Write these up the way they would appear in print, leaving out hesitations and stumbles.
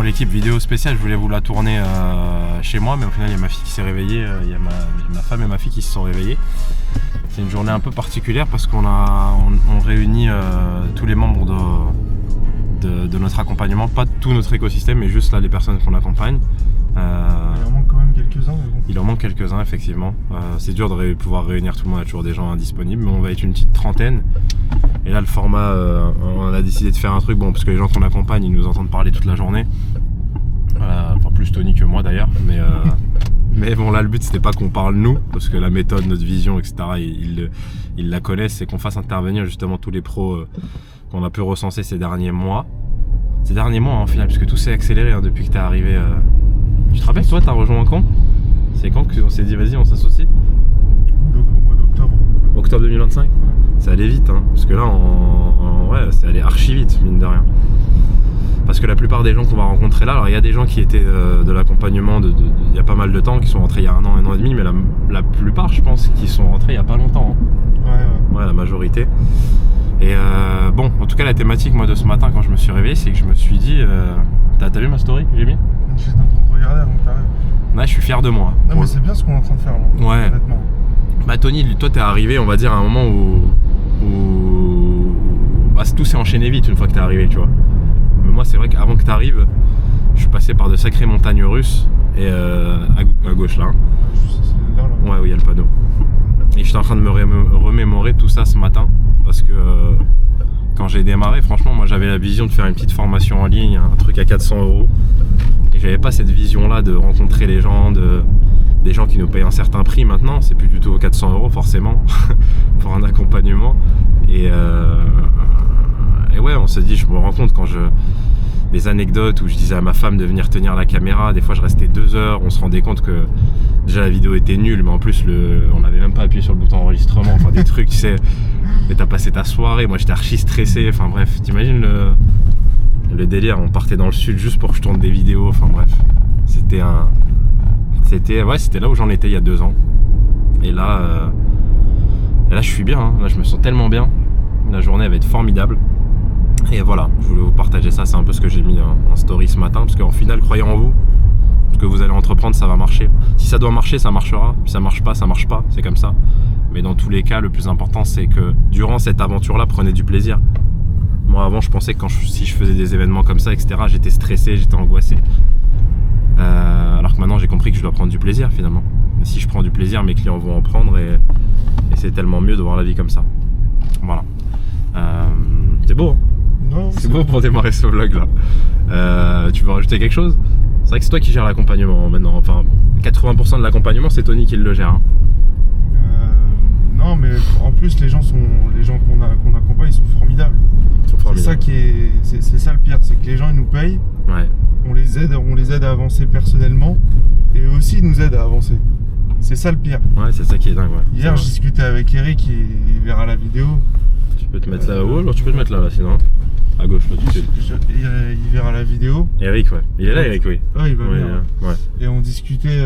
pour l'équipe vidéo spéciale, je voulais vous la tourner chez moi, mais au final il y a ma fille qui s'est réveillée, il y a ma femme et ma fille qui se sont réveillées. C'est une journée un peu particulière parce qu'on réunit tous les membres de notre accompagnement, pas tout notre écosystème, mais juste là les personnes qu'on accompagne. Il en manque quand même quelques-uns. Mais bon. Il en manque quelques-uns effectivement. C'est dur de pouvoir réunir tout le monde, il y a toujours des gens indisponibles, mais on va être une petite trentaine. Et là le format, on a décidé de faire un truc, bon parce que les gens qu'on accompagne ils nous entendent parler toute la journée. Enfin plus Tony que moi d'ailleurs, mais bon là le but c'était pas qu'on parle nous, parce que la méthode, notre vision etc, ils la connaissent, c'est qu'on fasse intervenir justement tous les pros qu'on a pu recenser ces derniers mois en final, puisque tout s'est accéléré depuis que t'es arrivé. Tu te rappelles toi t'as rejoint quand? C'est quand qu'on s'est dit vas-y on s'associe? Au mois d'octobre. Octobre 2025? Ça allait vite hein, parce que là ouais ça allait archi vite mine de rien. Parce que la plupart des gens qu'on va rencontrer là, alors il y a des gens qui étaient de l'accompagnement il y a pas mal de temps, qui sont rentrés il y a un an et demi, mais la plupart je pense qui sont rentrés il y a pas longtemps hein. Ouais, la majorité. Et bon, en tout cas la thématique moi de ce matin quand je me suis réveillé, c'est que je me suis dit, t'as vu ma story que j'ai mis? J'étais en train de regarder avant que t'arrives. Ouais, je suis fier de moi. Non mais c'est bien ce qu'on est en train de faire là, ouais. Honnêtement. Bah Tony, toi t'es arrivé on va dire à un moment où bah, tout s'est enchaîné vite une fois que t'es arrivé tu vois. Mais moi c'est vrai qu'avant que t'arrives, je suis passé par de sacrées montagnes russes et à gauche là. Ouais où il y a le panneau. Et j'étais en train de me remémorer tout ça ce matin parce que quand j'ai démarré, franchement moi j'avais la vision de faire une petite formation en ligne, un truc à 400 €. Et j'avais pas cette vision là de rencontrer les gens, des gens qui nous payent un certain prix maintenant, c'est plus du tout 400 € forcément pour un accompagnement. Et ouais on se dit, je me rends compte quand des anecdotes où je disais à ma femme de venir tenir la caméra, des fois je restais 2 heures, on se rendait compte que déjà la vidéo était nulle, mais en plus on n'avait même pas appuyé sur le bouton enregistrement, enfin des trucs tu sais, mais t'as passé ta soirée, moi j'étais archi stressé, enfin bref, t'imagines le délire, on partait dans le sud juste pour que je tourne des vidéos, enfin bref, c'était là où j'en étais il y a 2 ans, et là je suis bien, hein. Là je me sens tellement bien, la journée elle va être formidable. Et voilà, je voulais vous partager ça, c'est un peu ce que j'ai mis en story ce matin, parce qu'en final, croyez en vous, ce que vous allez entreprendre, ça va marcher. Si ça doit marcher, ça marchera, si ça marche pas, c'est comme ça. Mais dans tous les cas, le plus important, c'est que durant cette aventure-là, prenez du plaisir. Moi, avant, je pensais que si je faisais des événements comme ça, etc., j'étais stressé, j'étais angoissé. Alors que maintenant, j'ai compris que je dois prendre du plaisir, finalement. Et si je prends du plaisir, mes clients vont en prendre, et c'est tellement mieux de voir la vie comme ça. Voilà. C'est beau, hein? Non, c'est beau pour démarrer ce vlog là. Tu veux rajouter quelque chose? C'est vrai que c'est toi qui gères l'accompagnement maintenant, enfin 80% de l'accompagnement c'est Tony qui le gère hein. Non mais en plus les gens qu'on accompagne ils sont formidables. C'est ça le pire, c'est que les gens ils nous payent, ouais. on les aide à avancer personnellement et eux aussi ils nous aident à avancer. C'est ça le pire. Ouais c'est ça qui est dingue ouais. Hier je discutais avec Eric, il verra la vidéo. Tu peux te mettre là haut, alors tu peux te mettre là sinon. À gauche là tout de suite. Il verra la vidéo. Eric ouais. Il est là Eric oui. Ah il va venir. Ouais. Et on discutait,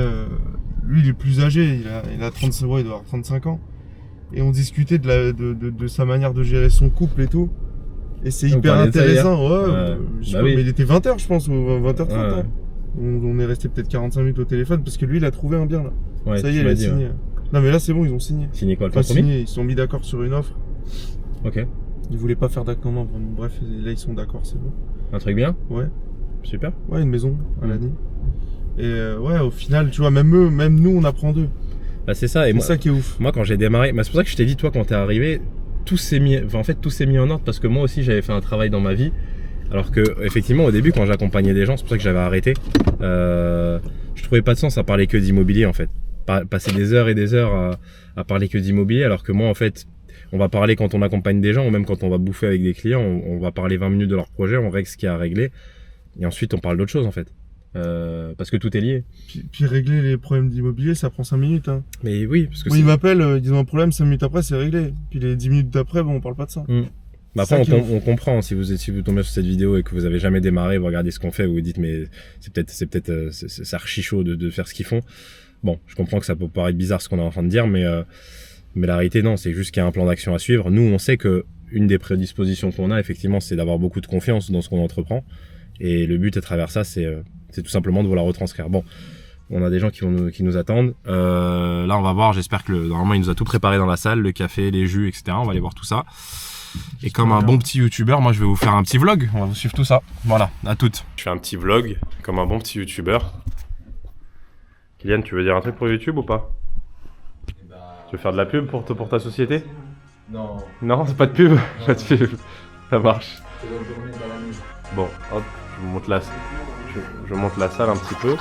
lui il est plus âgé, il a 35 ans, il doit avoir 35 ans. Et on discutait de sa manière de gérer son couple et tout. Et c'est hyper intéressant. Mais il était 20h je pense, ou 20h30. Ouais. On est resté peut-être 45 minutes au téléphone parce que lui il a trouvé un bien là. Ouais, ça y est, il a signé. Ouais. Non mais là c'est bon, ils ont signé. Signé quoi, le compromis ? Ils se sont mis d'accord sur une offre. Ok. Ils voulaient pas faire d'accord, non, bref, là ils sont d'accord, c'est bon. Un truc bien ? Ouais. Super. Ouais, une maison à l'année. Et ouais, au final, tu vois, même nous, on apprend d'eux. Bah c'est ça, et moi, ça qui est ouf. Moi quand j'ai démarré, bah, c'est pour ça que je t'ai dit, toi quand t'es arrivé, tout s'est mis en ordre, parce que moi aussi j'avais fait un travail dans ma vie. Alors que effectivement au début quand j'accompagnais des gens, c'est pour ça que j'avais arrêté, je trouvais pas de sens à parler que d'immobilier en fait. Passer des heures et des heures à parler que d'immobilier, alors que moi en fait, on va parler quand on accompagne des gens, ou même quand on va bouffer avec des clients, on va parler 20 minutes de leur projet, on règle ce qu'il y a à régler, et ensuite on parle d'autre chose en fait. Parce que tout est lié. Puis régler les problèmes d'immobilier, ça prend 5 minutes. Hein. Mais oui, parce que ils m'appellent, ils ont un problème, 5 minutes après, c'est réglé. Puis les 10 minutes d'après, bon, on parle pas de ça. Bah après, on comprend, si vous tombez sur cette vidéo et que vous avez jamais démarré, vous regardez ce qu'on fait, vous vous dites, mais c'est archi chaud de faire ce qu'ils font. Bon, je comprends que ça peut paraître bizarre ce qu'on est en train de dire, mais la réalité, non, c'est juste qu'il y a un plan d'action à suivre. Nous, on sait que une des prédispositions qu'on a, effectivement, c'est d'avoir beaucoup de confiance dans ce qu'on entreprend, Et le but à travers ça, c'est tout simplement de vous la retranscrire. Bon, on a des gens qui nous attendent. Là, on va voir, j'espère que normalement, il nous a tout préparé dans la salle, le café, les jus, etc. On va aller voir tout ça. Et comme un bon petit youtubeur, moi je vais vous faire un petit vlog, on va vous suivre tout ça. Voilà, à toutes. Je fais un petit vlog, comme un bon petit youtubeur. Kylian, tu veux dire un truc pour YouTube ou pas? Tu veux faire de la pub pour ta société? Non. Non, c'est pas de pub. Pas de pub. Ça marche. Bon, hop, je vous montre je monte la salle un petit peu.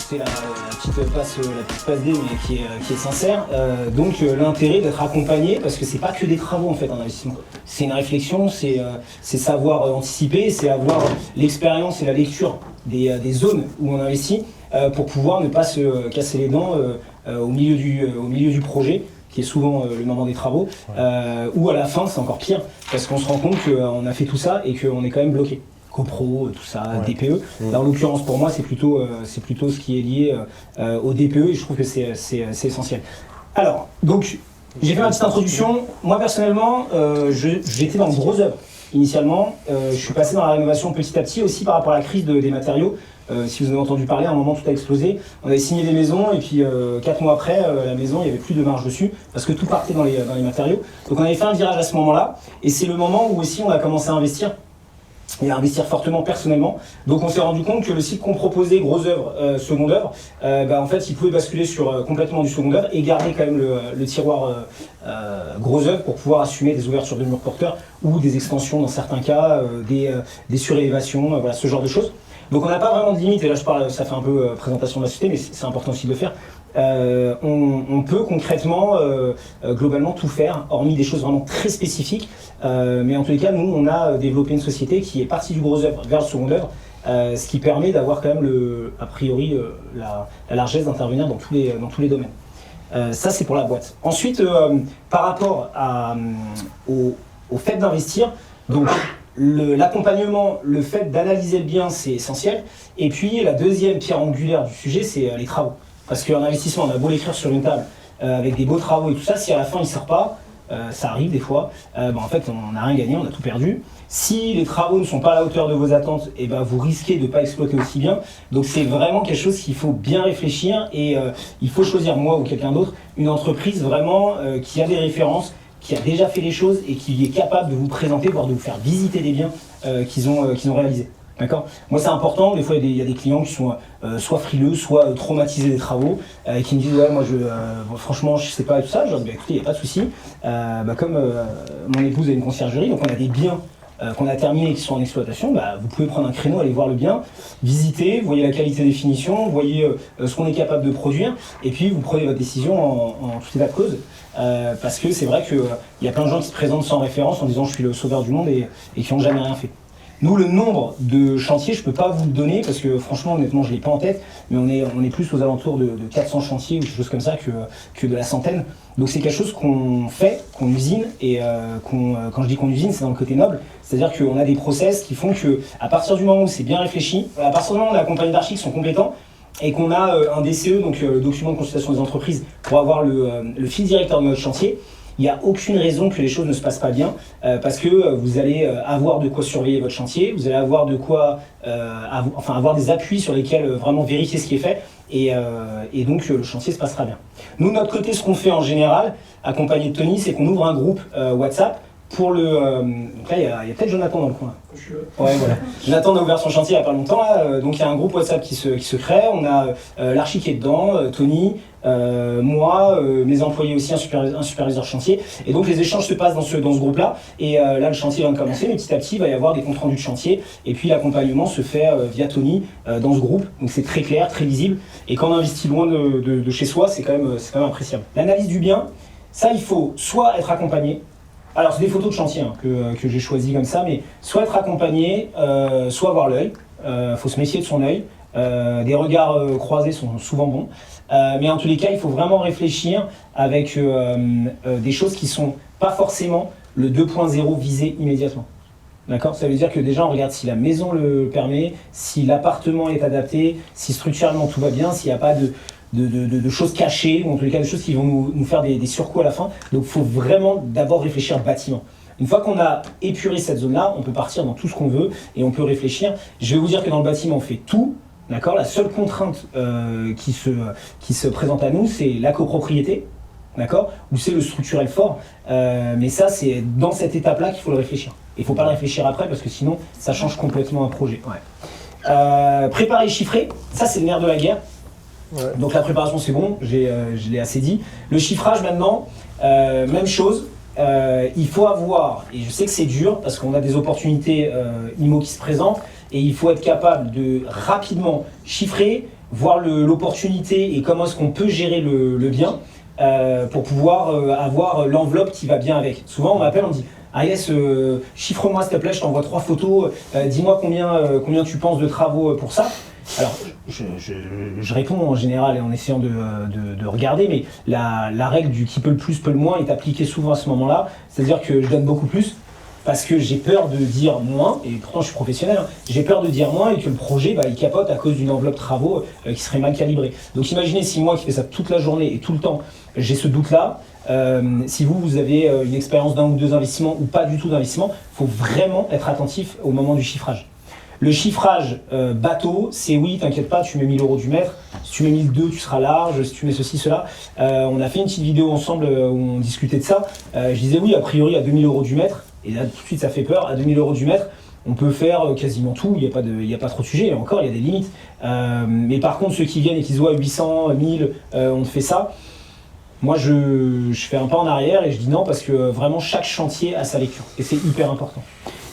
C'est la petite passe D mais qui est sincère. Donc l'intérêt d'être accompagné, parce que c'est pas que des travaux en fait en investissement. C'est une réflexion, c'est savoir anticiper, c'est avoir l'expérience et la lecture des zones où on investit pour pouvoir ne pas se casser les dents au milieu du projet, qui est souvent le moment des travaux, ou à la fin c'est encore pire, parce qu'on se rend compte qu'on a fait tout ça et qu'on est quand même bloqué. CoPro, tout ça, ouais. DPE. Là, en l'occurrence, pour moi, c'est plutôt ce qui est lié au DPE et je trouve que c'est essentiel. Alors, donc, j'ai fait ma petite introduction. Moi, personnellement, j'étais dans le gros œuvre initialement. Je suis passé dans la rénovation petit à petit aussi par rapport à la crise des matériaux. Si vous avez entendu parler, à un moment, tout a explosé. On avait signé des maisons et puis 4 mois après, la maison, il n'y avait plus de marge dessus parce que tout partait dans les matériaux. Donc, on avait fait un virage à ce moment-là et c'est le moment où aussi on a commencé à investir. Et à investir fortement personnellement. Donc on s'est rendu compte que le site qu'on proposait, gros œuvre, seconde œuvre, en fait il pouvait basculer sur complètement du second œuvre et garder quand même le tiroir gros œuvre pour pouvoir assumer des ouvertures de murs porteurs ou des extensions dans certains cas, des surélévations, voilà, ce genre de choses. Donc on n'a pas vraiment de limite, et là je parle, ça fait un peu présentation de la société, mais c'est important aussi de le faire. On peut concrètement, globalement tout faire, hormis des choses vraiment très spécifiques. Mais en tous les cas, nous, on a développé une société qui est partie du gros œuvre vers le second œuvre, ce qui permet d'avoir quand même, a priori, la largesse d'intervenir dans tous les domaines. Ça, c'est pour la boîte. Ensuite, par rapport au fait d'investir, donc l'accompagnement, le fait d'analyser le bien, c'est essentiel. Et puis, la deuxième pierre angulaire du sujet, c'est les travaux. Parce qu'en investissement, on a beau l'écrire sur une table avec des beaux travaux et tout ça, si à la fin il ne sert pas, ça arrive des fois, en fait on n'a rien gagné, on a tout perdu. Si les travaux ne sont pas à la hauteur de vos attentes, vous risquez de ne pas exploiter aussi bien. Donc c'est vraiment quelque chose qu'il faut bien réfléchir et il faut choisir, moi ou quelqu'un d'autre, une entreprise vraiment qui a des références, qui a déjà fait les choses et qui est capable de vous présenter, voire de vous faire visiter des biens qu'ils ont réalisés. D'accord. Moi c'est important, des fois il y a des clients qui sont soit frileux, soit traumatisés des travaux, qui me disent ouais moi franchement je sais pas et tout ça, je leur dis écoutez il n'y a pas de souci, comme mon épouse a une conciergerie, donc on a des biens qu'on a terminés et qui sont en exploitation, vous pouvez prendre un créneau, aller voir le bien, visiter, voyez la qualité des finitions, voyez ce qu'on est capable de produire, et puis vous prenez votre décision en tout état de cause, parce que c'est vrai qu'il y a plein de gens qui se présentent sans référence en disant je suis le sauveur du monde et qui n'ont jamais rien fait. Nous, le nombre de chantiers, je ne peux pas vous le donner parce que franchement, honnêtement, je ne l'ai pas en tête, mais on est plus aux alentours de 400 chantiers ou quelque chose comme ça que de la centaine. Donc c'est quelque chose qu'on fait, qu'on usine, et quand je dis qu'on usine, c'est dans le côté noble, c'est-à-dire qu'on a des process qui font qu'à partir du moment où c'est bien réfléchi, à partir du moment où la compagnie d'archi qui sont compétents, et qu'on a un DCE, donc le document de consultation des entreprises, pour avoir le fil directeur de notre chantier, il n'y a aucune raison que les choses ne se passent pas bien parce que vous allez avoir de quoi surveiller votre chantier, vous allez avoir de quoi avoir des appuis sur lesquels vraiment vérifier ce qui est fait et donc le chantier se passera bien. Nous, de notre côté, ce qu'on fait en général, accompagné de Tony, c'est qu'on ouvre un groupe WhatsApp pour donc là, il y a peut-être Jonathan dans le coin. Ouais, voilà. Jonathan a ouvert son chantier il n'y a pas longtemps, là, donc il y a un groupe WhatsApp qui se crée, on a l'archi qui est dedans, Tony, moi, mes employés aussi, un superviseur chantier, et donc les échanges se passent dans ce groupe-là, et là le chantier vient de commencer, mais petit à petit il va y avoir des comptes rendus de chantier, et puis l'accompagnement se fait via Tony dans ce groupe, donc c'est très clair, très lisible, et quand on investit loin de chez soi, c'est quand même appréciable. L'analyse du bien, ça il faut soit être accompagné, Alors c'est des photos de chantier hein, que j'ai choisi comme ça, mais soit être accompagné, soit avoir l'œil. Faut se méfier de son œil. Des regards croisés sont souvent bons. Mais en tous les cas, il faut vraiment réfléchir avec des choses qui sont pas forcément le 2.0 visé immédiatement. D'accord ? Ça veut dire que déjà on regarde si la maison le permet, si l'appartement est adapté, si structurellement tout va bien, s'il n'y a pas de choses cachées, ou en tous les cas des choses qui vont nous faire des surcoûts à la fin. Donc il faut vraiment d'abord réfléchir bâtiment. Une fois qu'on a épuré cette zone-là, on peut partir dans tout ce qu'on veut et on peut réfléchir. Je vais vous dire que dans le bâtiment, on fait tout. D'accord ? La seule contrainte qui se présente à nous, c'est la copropriété. D'accord ? Ou c'est le structurel fort. Mais ça, c'est dans cette étape-là qu'il faut le réfléchir. Il ne faut pas le réfléchir après parce que sinon, ça change complètement un projet. Ouais. Préparer et chiffrer, ça c'est le nerf de la guerre. Ouais. Donc la préparation c'est bon, je l'ai assez dit. Le chiffrage maintenant, même chose. Il faut avoir, et je sais que c'est dur parce qu'on a des opportunités IMO qui se présentent, et il faut être capable de rapidement chiffrer, voir l'opportunité et comment est-ce qu'on peut gérer le bien pour pouvoir avoir l'enveloppe qui va bien avec. Souvent on m'appelle, on me dit « Ah yes, chiffre-moi s'il te plaît, je t'envoie 3 photos, dis-moi combien tu penses de travaux pour ça ?» Alors, je réponds en général en essayant de regarder, mais la règle du qui peut le plus, peut le moins est appliquée souvent à ce moment-là. C'est-à-dire que je donne beaucoup plus parce que j'ai peur de dire moins, et pourtant je suis professionnel, hein, j'ai peur de dire moins et que le projet il capote à cause d'une enveloppe travaux qui serait mal calibrée. Donc imaginez si moi qui fais ça toute la journée et tout le temps, j'ai ce doute-là. Si vous avez une expérience d'un ou deux investissements ou pas du tout d'investissement, il faut vraiment être attentif au moment du chiffrage. Le chiffrage bateau, c'est oui, t'inquiète pas, tu mets 1000 € du mètre, si tu mets 1002, tu seras large, si tu mets ceci, cela. On a fait une petite vidéo ensemble où on discutait de ça. Je disais oui, a priori à 2000 € du mètre, et là tout de suite ça fait peur, à 2000 € du mètre, on peut faire quasiment tout, il n'y a pas trop de sujets, et encore il y a des limites. Mais par contre, ceux qui viennent et qui se voient à 800, 1000, on te fait ça. Moi, je fais un pas en arrière et je dis non parce que vraiment chaque chantier a sa lecture et c'est hyper important.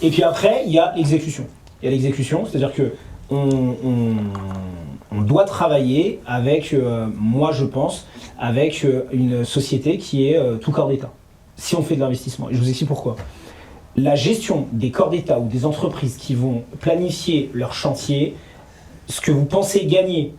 Et puis après, il y a l'exécution. Il y a l'exécution, c'est-à-dire que on doit travailler avec, moi je pense, avec une société qui est tout corps d'État, si on fait de l'investissement. Et je vous explique pourquoi. La gestion des corps d'État ou des entreprises qui vont planifier leur chantier, ce que vous pensez gagner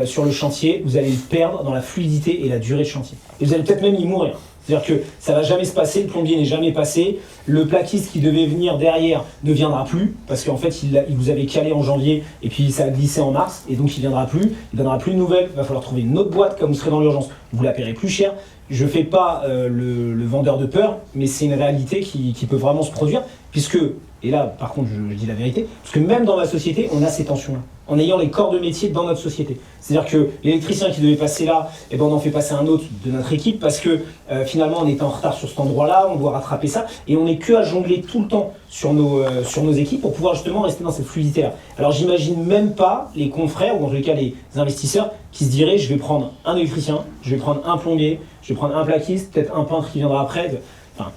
sur le chantier, vous allez le perdre dans la fluidité et la durée de chantier. Et vous allez peut-être même y mourir. C'est-à-dire que ça ne va jamais se passer, le plombier n'est jamais passé, le plaquiste qui devait venir derrière ne viendra plus, parce qu'en fait il vous avait calé en janvier et puis ça a glissé en mars, et donc il ne viendra plus, il ne donnera plus de nouvelles, il va falloir trouver une autre boîte, comme vous serez dans l'urgence, vous la paierez plus cher. Je ne fais pas le vendeur de peur, mais c'est une réalité qui peut vraiment se produire, puisque, et là par contre je dis la vérité, parce que même dans ma société on a ces tensions-là, en ayant les corps de métier dans notre société. C'est-à-dire que l'électricien qui devait passer là, eh ben on en fait passer un autre de notre équipe parce que finalement on est en retard sur cet endroit-là, on doit rattraper ça, et on n'est que à jongler tout le temps sur nos équipes pour pouvoir justement rester dans cette fluidité-là. Alors j'imagine même pas les confrères, ou en tous les cas les investisseurs, qui se diraient je vais prendre un électricien, je vais prendre un plombier, je vais prendre un plaquiste, peut-être un peintre qui viendra après. Enfin,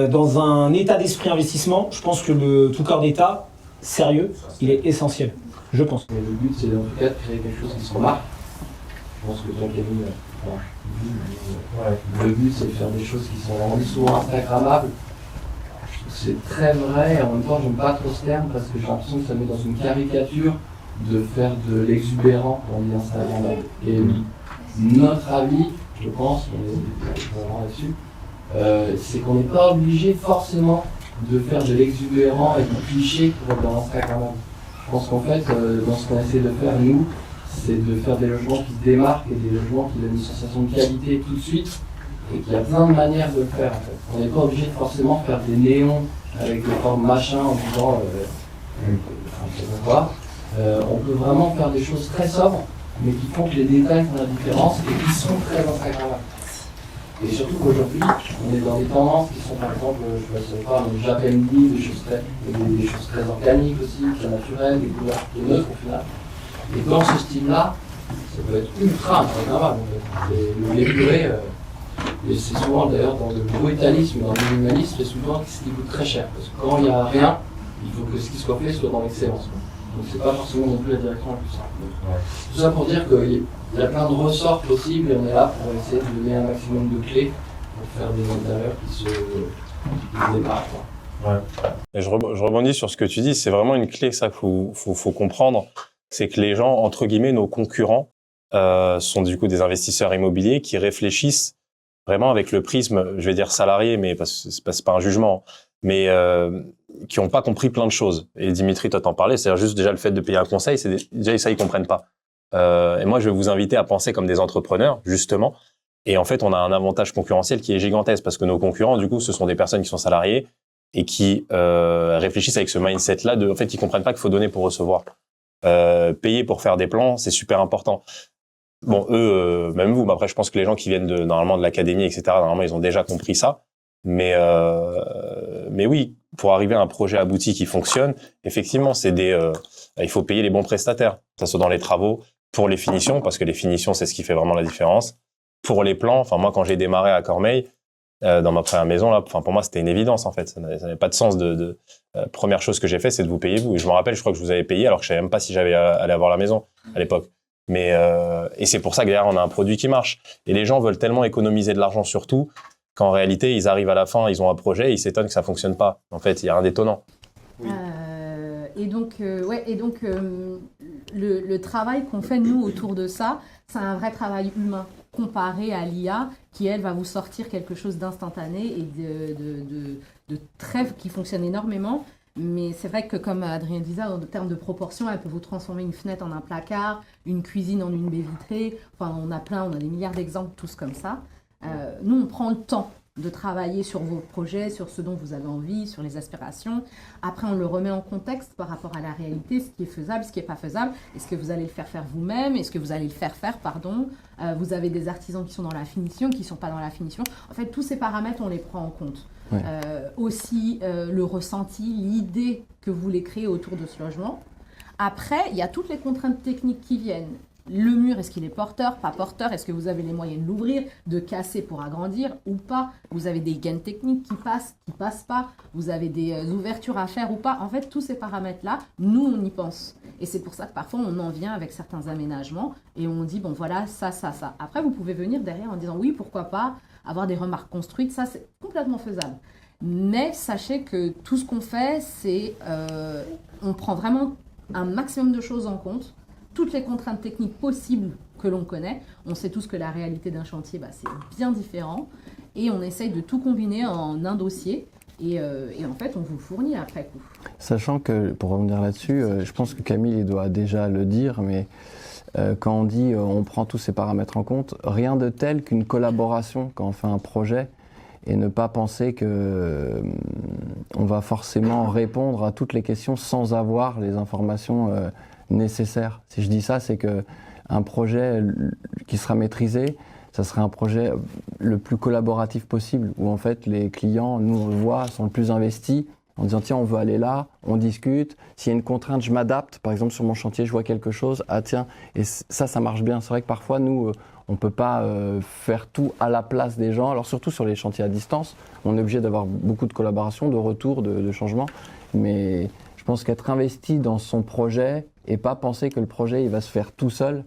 dans un état d'esprit investissement, je pense que le tout corps d'État, sérieux, il est essentiel. Je pense. Mais le but, c'est en tout cas de créer quelque chose qui se remarque. Je pense que toi, Camille, le but, c'est de faire des choses qui sont rendues souvent instagrammables. C'est très vrai, en même temps, j'aime pas trop ce terme parce que j'ai l'impression que ça met dans une caricature de faire de l'exubérant pour dire instagrammable. Et notre avis, je pense, on est vraiment là-dessus, c'est qu'on n'est pas obligé forcément de faire de l'exubérant et du cliché pour être dans l'instagrammable. Je pense qu'en fait, dans ce qu'on essaie de faire, nous, c'est de faire des logements qui se démarquent et des logements qui donnent une sensation de qualité tout de suite, et qu'il y a plein de manières de le faire, en fait. On n'est pas obligé de forcément faire des néons avec des formes machin en disant on peut vraiment faire des choses très sobres, mais qui font que les détails font la différence et qui sont très instagrammables. Et surtout qu'aujourd'hui, on est dans des tendances qui sont par exemple, je ne sais pas, le Japendi, des choses très organiques aussi, très naturelles, des couleurs plutôt neutres au final. Et dans ce style-là, ça peut être ultra instagrammable en fait. L'épuré, et c'est souvent d'ailleurs dans le brutalisme, dans le minimalisme, c'est souvent ce qui coûte très cher. Parce que quand il n'y a rien, il faut que ce qui soit fait soit dans l'excellence. Donc c'est pas forcément non plus la direction la plus simple. Tout ça pour dire qu'il y a plein de ressorts possibles et on est là pour essayer de donner un maximum de clés pour faire des intérieurs qui se démarrent, quoi. Ouais. Et je rebondis sur ce que tu dis, c'est vraiment une clé, ça, qu'il faut comprendre, c'est que les gens, entre guillemets, nos concurrents, sont du coup des investisseurs immobiliers qui réfléchissent vraiment avec le prisme, je vais dire salarié, mais parce que c'est pas un jugement, mais qui n'ont pas compris plein de choses. Et Dimitri, toi t'en parlais, c'est-à-dire juste déjà le fait de payer un conseil, déjà ça ils comprennent pas. Et moi je vais vous inviter à penser comme des entrepreneurs, justement. Et en fait, on a un avantage concurrentiel qui est gigantesque parce que nos concurrents, du coup, ce sont des personnes qui sont salariées et qui réfléchissent avec ce mindset-là en fait, ils comprennent pas qu'il faut donner pour recevoir. Payer pour faire des plans, c'est super important. Bon, eux, même vous, mais après, je pense que les gens qui viennent normalement de l'académie, etc., normalement, ils ont déjà compris ça. Mais oui, pour arriver à un projet abouti qui fonctionne, effectivement, il faut payer les bons prestataires, que ce soit dans les travaux, pour les finitions, parce que les finitions, c'est ce qui fait vraiment la différence. Pour les plans, enfin, moi, quand j'ai démarré à Cormeilles, dans ma première maison, là, enfin, pour moi, c'était une évidence, en fait. Ça n'avait pas de sens première chose que j'ai fait, c'est de vous payer vous. Et je me rappelle, je crois que je vous avais payé, alors que je savais même pas si j'allais aller avoir la maison à l'époque. Mais et c'est pour ça que derrière on a un produit qui marche. Et les gens veulent tellement économiser de l'argent sur tout qu'en réalité ils arrivent à la fin, ils ont un projet, et ils s'étonnent que ça fonctionne pas. En fait, il y a un détonnant. Oui. Le travail qu'on fait nous autour de ça, c'est un vrai travail humain comparé à l'IA qui elle va vous sortir quelque chose d'instantané et de très qui fonctionne énormément. Mais c'est vrai que comme Adrien disait, en termes de proportion, elle peut vous transformer une fenêtre en un placard, une cuisine en une baie vitrée. Enfin, on a des milliards d'exemples tous comme ça. Nous, on prend le temps de travailler sur vos projets, sur ce dont vous avez envie, sur les aspirations. Après, on le remet en contexte par rapport à la réalité, ce qui est faisable, ce qui n'est pas faisable. Est-ce que vous allez le faire vous-même? Est-ce que vous allez le faire pardon? Vous avez des artisans qui sont dans la finition, qui ne sont pas dans la finition. En fait, tous ces paramètres, on les prend en compte. Ouais. Aussi, le ressenti, l'idée que vous voulez créer autour de ce logement. Après, il y a toutes les contraintes techniques qui viennent. Le mur, est-ce qu'il est porteur, pas porteur? Est-ce que vous avez les moyens de l'ouvrir, de casser pour agrandir ou pas? Vous avez des gaines techniques qui passent pas? Vous avez des ouvertures à faire ou pas? En fait, tous ces paramètres-là, nous, on y pense. Et c'est pour ça que parfois, on en vient avec certains aménagements et on dit, bon, voilà, ça. Après, vous pouvez venir derrière en disant, oui, pourquoi pas avoir des remarques construites, ça, c'est complètement faisable. Mais sachez que tout ce qu'on fait, c'est on prend vraiment un maximum de choses en compte, toutes les contraintes techniques possibles que l'on connaît. On sait tous que la réalité d'un chantier, c'est bien différent. Et on essaye de tout combiner en un dossier. Et en fait, on vous le fournit après coup. Sachant que, pour revenir là-dessus, je pense que Camille doit déjà le dire, mais quand on dit on prend tous ces paramètres en compte, rien de tel qu'une collaboration quand on fait un projet et ne pas penser que on va forcément répondre à toutes les questions sans avoir les informations nécessaires. Si je dis ça, c'est qu'un projet qui sera maîtrisé, ça serait un projet le plus collaboratif possible, où en fait les clients, nous on le voit, sont le plus investis, en disant tiens on veut aller là, on discute, s'il y a une contrainte je m'adapte, par exemple sur mon chantier je vois quelque chose, ah tiens, et ça marche bien. C'est vrai que parfois nous on ne peut pas faire tout à la place des gens, alors surtout sur les chantiers à distance, on est obligé d'avoir beaucoup de collaboration, de retour, de changement, mais je pense qu'être investi dans son projet et pas penser que le projet il va se faire tout seul.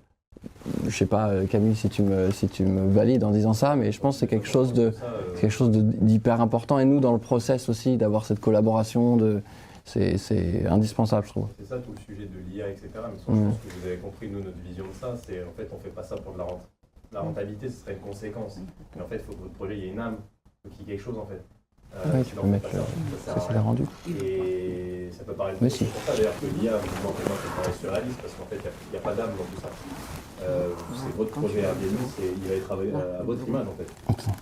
Je sais pas Camille si tu me valides en disant ça, mais je pense que c'est quelque chose d'hyper important, et nous dans le process aussi d'avoir cette collaboration, c'est indispensable je trouve. C'est ça tout le sujet de l'IA, etc. Mais je pense que vous avez compris, nous notre vision de ça, c'est en fait on fait pas ça pour de la rente. La rentabilité ce serait une conséquence, mais en fait il faut que votre projet il y ait une âme, il faut qu'il y ait quelque chose en fait. Oui, tu peux mettre ça c'est rendu. Et ça peut paraître c'est pour ça d'ailleurs que l'IA, moi ça paraît surréaliste parce qu'en fait il n'y a pas d'âme dans tout ça. C'est votre projet Airbnb, il va être à votre image en fait.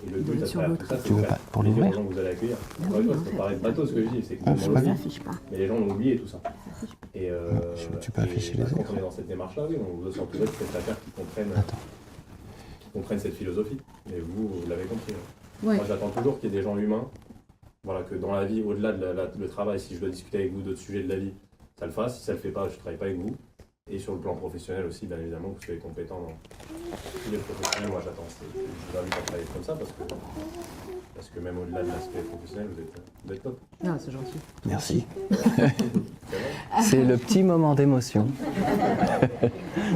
Et le but à travers tout ça, c'est de faire plaisir aux gens que vous allez accueillir. Moi, ça paraît bateau ce que je dis, c'est que mais les gens ont oublié tout ça. Et tu peux afficher les quand on est dans cette démarche-là, oui, on veut s'entourer de prestataires qui comprennent cette philosophie. Et vous l'avez compris. Ouais. Moi, j'attends toujours qu'il y ait des gens humains. Voilà, que dans la vie, au-delà de le travail, si je dois discuter avec vous d'autres sujets de la vie, ça le fasse. Si ça le fait pas, je ne travaille pas avec vous. Et sur le plan professionnel aussi, bien évidemment, vous soyez compétent dans tous les professionnels. Moi, j'attends. Je vous invite à travailler comme ça parce que même au-delà de l'aspect professionnel, vous êtes top. Non, c'est gentil. Merci. C'est le petit moment d'émotion.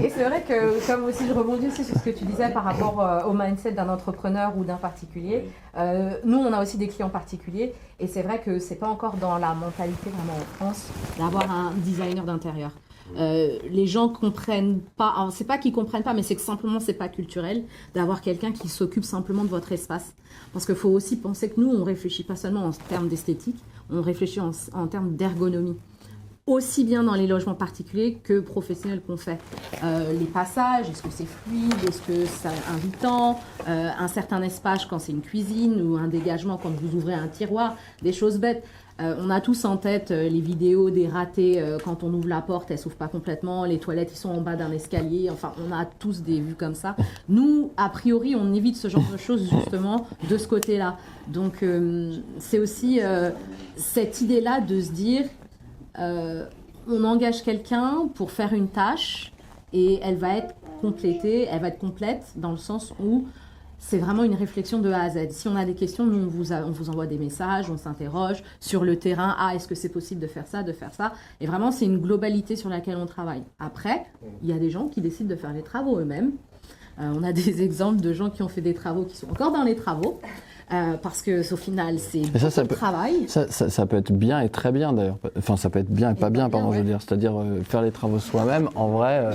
Et c'est vrai que, comme aussi je rebondis aussi sur ce que tu disais par rapport au mindset d'un entrepreneur ou d'un particulier, nous on a aussi des clients particuliers et c'est vrai que c'est pas encore dans la mentalité vraiment en France d'avoir un designer d'intérieur. Les gens comprennent pas, alors c'est pas qu'ils comprennent pas, mais c'est que simplement c'est pas culturel d'avoir quelqu'un qui s'occupe simplement de votre espace. Parce qu'il faut aussi penser que nous on réfléchit pas seulement en termes d'esthétique, on réfléchit en termes d'ergonomie. Aussi bien dans les logements particuliers que professionnels qu'on fait. Les passages, est-ce que c'est fluide, est-ce que c'est invitant, un certain espace quand c'est une cuisine ou un dégagement quand vous ouvrez un tiroir, des choses bêtes. On a tous en tête les vidéos des ratés quand on ouvre la porte, elle s'ouvre pas complètement, les toilettes ils sont en bas d'un escalier, enfin on a tous des vues comme ça. Nous, a priori, on évite ce genre de choses justement de ce côté-là. Donc c'est aussi cette idée-là de se dire on engage quelqu'un pour faire une tâche et elle va être complétée, elle va être complète dans le sens où c'est vraiment une réflexion de A à Z. Si on a des questions, nous, on vous envoie des messages, on s'interroge sur le terrain. Ah, est-ce que c'est possible de faire ça, de faire ça? Et vraiment, c'est une globalité sur laquelle on travaille. Après, il y a des gens qui décident de faire les travaux eux-mêmes. On a des exemples de gens qui ont fait des travaux qui sont encore dans les travaux. Parce que au final, c'est beaucoup de travail. Ça peut être bien et très bien d'ailleurs. Enfin, ça peut être bien et pas bien, pardon, je veux dire. C'est-à-dire faire les travaux soi-même, en vrai.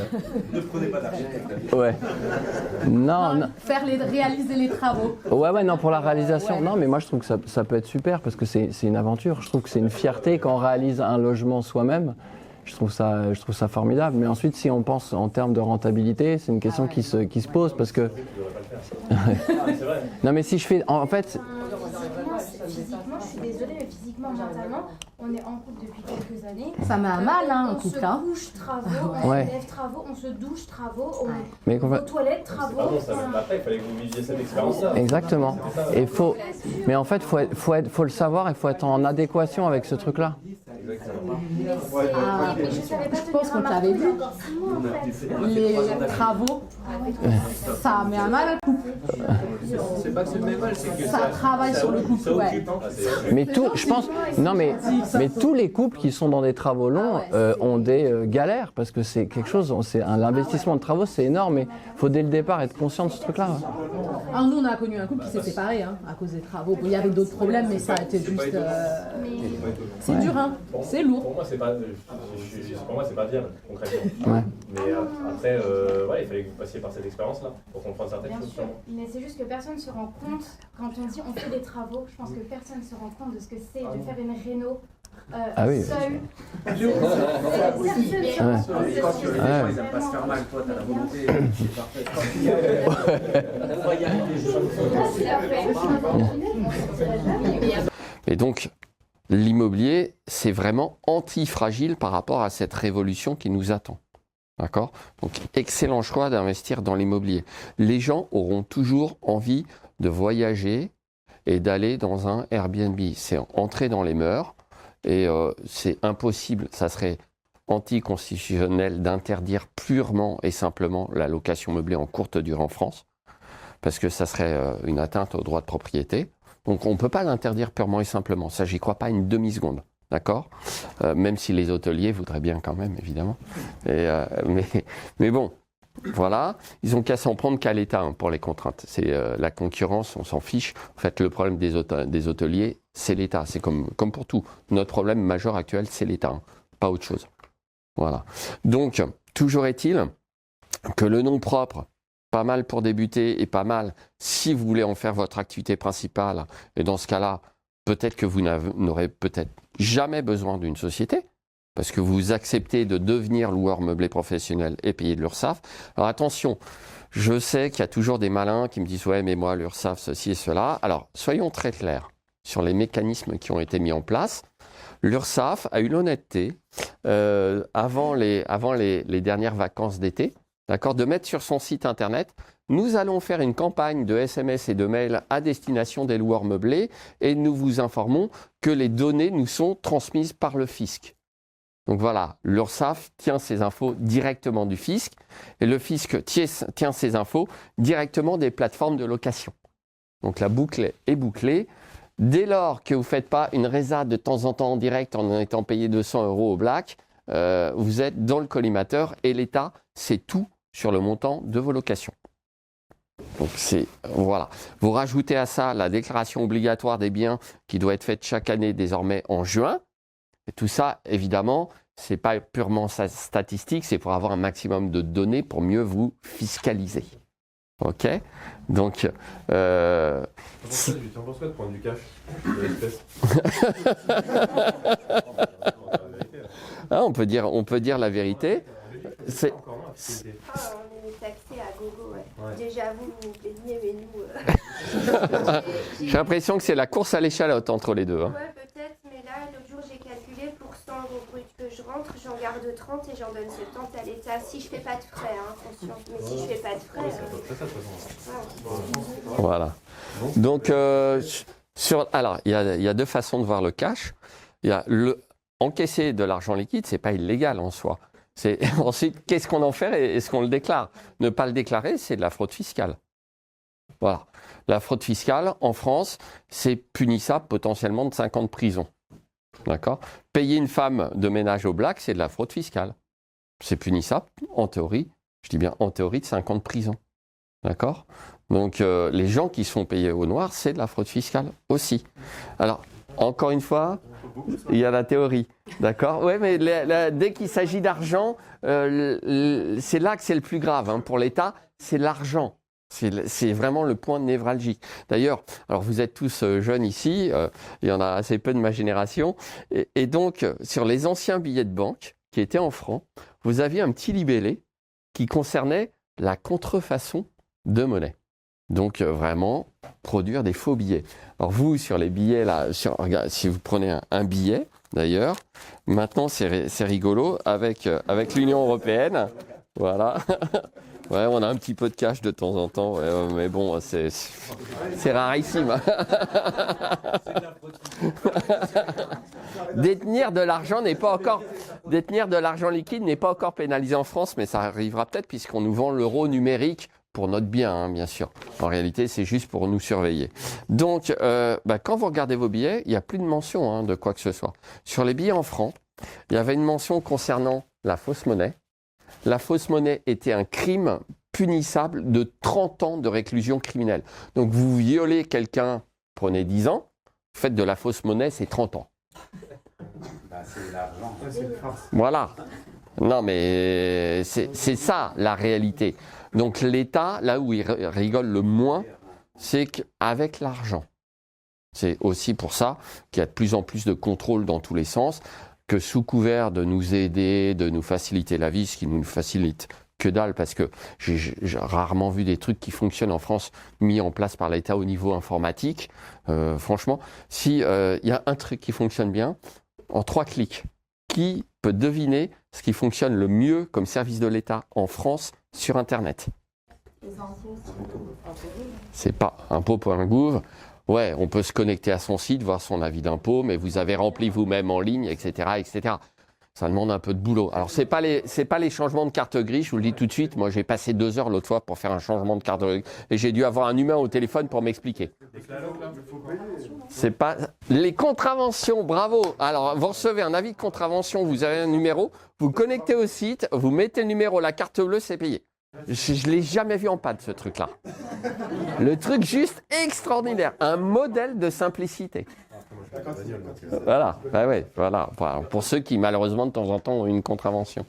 Ne prenez pas d'architecte. Ouais. Non. Réaliser les travaux. Ouais, non, pour la réalisation. Ouais. Non, mais moi je trouve que ça peut être super parce que c'est une aventure. Je trouve que c'est une fierté quand on réalise un logement soi-même. Je trouve ça formidable. Mais ensuite, si on pense en termes de rentabilité, c'est une question qui se pose parce que. Non, mais si je fais. En fait. Physiquement, je suis désolée, mais physiquement, mentalement, on est en couple depuis quelques années. Ça met un mal, hein, en couple. On se couche travaux, on se lève travaux, on se douche travaux, on va aux toilettes travaux. Pardon, après, il fallait que vous viviez cette expérience-là. Exactement. Et mais en fait, faut le savoir, il faut être en adéquation avec ce truc-là. Je pense qu'on t'avait vu. Les travaux, ça met un mal à couple. C'est pas que c'est le même mal, c'est que ça travaille sur le couple. Ouais. Mais je pense, non mais tous les couples qui sont dans des travaux longs ont des galères parce que c'est quelque chose, l'investissement de travaux c'est énorme, mais il faut dès le départ être conscient de ce truc-là. Alors nous on a connu un couple qui s'est séparé à cause des travaux. Bon, il y avait d'autres problèmes, mais ça a été juste. C'est dur, hein. C'est lourd. Pour moi, c'est pas viable, concrètement. Ouais. Mais après, il fallait que vous passiez par cette expérience-là pour comprendre certaines choses. Bien sûr, mais c'est juste que personne ne se rend compte, quand on dit on fait des travaux, je pense que personne ne se rend compte de ce que c'est de faire une réno seul. Ils n'aiment pas se faire mal, toi, t'as la volonté, c'est parfait. Et donc, l'immobilier, c'est vraiment anti-fragile par rapport à cette révolution qui nous attend. D'accord? Donc, excellent choix d'investir dans l'immobilier. Les gens auront toujours envie de voyager et d'aller dans un Airbnb. C'est entrer dans les mœurs et c'est impossible, ça serait anticonstitutionnel d'interdire purement et simplement la location meublée en courte durée en France parce que ça serait une atteinte au droit de propriété. Donc, on ne peut pas l'interdire purement et simplement. Ça, j'y crois pas une demi-seconde. D'accord, même si les hôteliers voudraient bien quand même, évidemment. Mais bon, voilà. Ils ont qu'à s'en prendre qu'à l'État pour les contraintes. C'est la concurrence, on s'en fiche. En fait, le problème des hôteliers, c'est l'État. C'est comme pour tout. Notre problème majeur actuel, c'est l'État, pas autre chose. Voilà. Donc, toujours est-il que le nom propre, pas mal pour débuter et pas mal si vous voulez en faire votre activité principale. Et dans ce cas-là, peut-être que vous n'aurez peut-être jamais besoin d'une société, parce que vous acceptez de devenir loueur meublé professionnel et payer de l'URSSAF. Alors attention, je sais qu'il y a toujours des malins qui me disent « Ouais, mais moi, l'URSSAF, ceci et cela ». Alors, soyons très clairs sur les mécanismes qui ont été mis en place. L'URSSAF a eu l'honnêteté, avant les dernières vacances d'été, d'accord, de mettre sur son site internet « Nous allons faire une campagne de SMS et de mails à destination des loueurs meublés et nous vous informons que les données nous sont transmises par le fisc. » Donc voilà, l'URSSAF tient ces infos directement du fisc et le fisc tient ces infos directement des plateformes de location. Donc la boucle est bouclée. Dès lors que vous ne faites pas une résa de temps en temps en direct en étant payé 200 € au black, vous êtes dans le collimateur et l'État sait tout sur le montant de vos locations. Donc voilà. Vous rajoutez à ça la déclaration obligatoire des biens qui doit être faite chaque année désormais en juin. Et tout ça, évidemment, ce n'est pas purement statistique, c'est pour avoir un maximum de données pour mieux vous fiscaliser. OK? Donc, Tu en penses quoi de prendre du cash, de l'espèce? on peut dire la vérité. C'est... On est taxé à gogo, ouais. Déjà, vous plaignez, mais nous... J'ai l'impression que c'est la course à l'échalote entre les deux. Hein. Ouais, peut-être, mais là, l'autre jour, j'ai calculé pour 100 € brut que je rentre, j'en garde 30 et j'en donne 70 à l'État. Si je fais pas de frais, hein, conscience. Mais si je fais pas de frais... Voilà. Donc, alors, il y a deux façons de voir le cash. Il y a encaisser de l'argent liquide, c'est pas illégal en soi. Ensuite, qu'est-ce qu'on en fait et est-ce qu'on le déclare? Ne pas le déclarer, c'est de la fraude fiscale. Voilà. La fraude fiscale, en France, c'est punissable potentiellement de 5 ans de prison. D'accord? Payer une femme de ménage au black, c'est de la fraude fiscale. C'est punissable, en théorie, je dis bien en théorie, de 5 ans de prison. D'accord? Donc, les gens qui sont payés au noir, c'est de la fraude fiscale aussi. Alors, encore une fois, il y a la théorie, d'accord? Oui, mais dès qu'il s'agit d'argent, c'est là que c'est le plus grave. Hein. Pour l'État, c'est l'argent. C'est vraiment le point névralgique. D'ailleurs, alors vous êtes tous jeunes ici, il y en a assez peu de ma génération, et donc sur les anciens billets de banque qui étaient en francs, vous aviez un petit libellé qui concernait la contrefaçon de monnaie. Donc vraiment, produire des faux billets. Alors vous, sur les billets, là, regarde, si vous prenez un billet, d'ailleurs, maintenant c'est rigolo, avec l'Union européenne, voilà, ouais, on a un petit peu de cash de temps en temps, ouais, mais bon, c'est rarissime. Détenir de l'argent liquide n'est pas encore pénalisé en France, mais ça arrivera peut-être puisqu'on nous vend l'euro numérique pour notre bien, hein, bien sûr. En réalité, c'est juste pour nous surveiller. Donc, quand vous regardez vos billets, il n'y a plus de mention hein, de quoi que ce soit. Sur les billets en francs, il y avait une mention concernant la fausse monnaie. La fausse monnaie était un crime punissable de 30 ans de réclusion criminelle. Donc, vous violez quelqu'un, prenez 10 ans, faites de la fausse monnaie, c'est 30 ans. C'est l'argent. Voilà. Non, mais c'est ça, la réalité. Donc l'État, là où il rigole le moins, c'est qu'avec l'argent. C'est aussi pour ça qu'il y a de plus en plus de contrôles dans tous les sens, que sous couvert de nous aider, de nous faciliter la vie, ce qui nous facilite que dalle, parce que j'ai rarement vu des trucs qui fonctionnent en France mis en place par l'État au niveau informatique. Franchement, si y a un truc qui fonctionne bien, en 3 clics, qui peut deviner ce qui fonctionne le mieux comme service de l'État en France sur Internet? C'est pas impôt.gouv. Ouais, on peut se connecter à son site, voir son avis d'impôt, mais vous avez rempli vous-même en ligne, etc., etc. Ça demande un peu de boulot. Alors, c'est pas les changements de carte grise, je vous le dis tout de suite. Moi, j'ai passé 2 heures l'autre fois pour faire un changement de carte grise et j'ai dû avoir un humain au téléphone pour m'expliquer. C'est pas les contraventions, bravo. Alors, vous recevez un avis de contravention, vous avez un numéro, vous connectez au site, vous mettez le numéro, la carte bleue, c'est payé. Je l'ai jamais vu en panne, ce truc-là. Le truc juste extraordinaire, un modèle de simplicité. Voilà, bah ouais, voilà. Pour ceux qui malheureusement de temps en temps ont une contravention.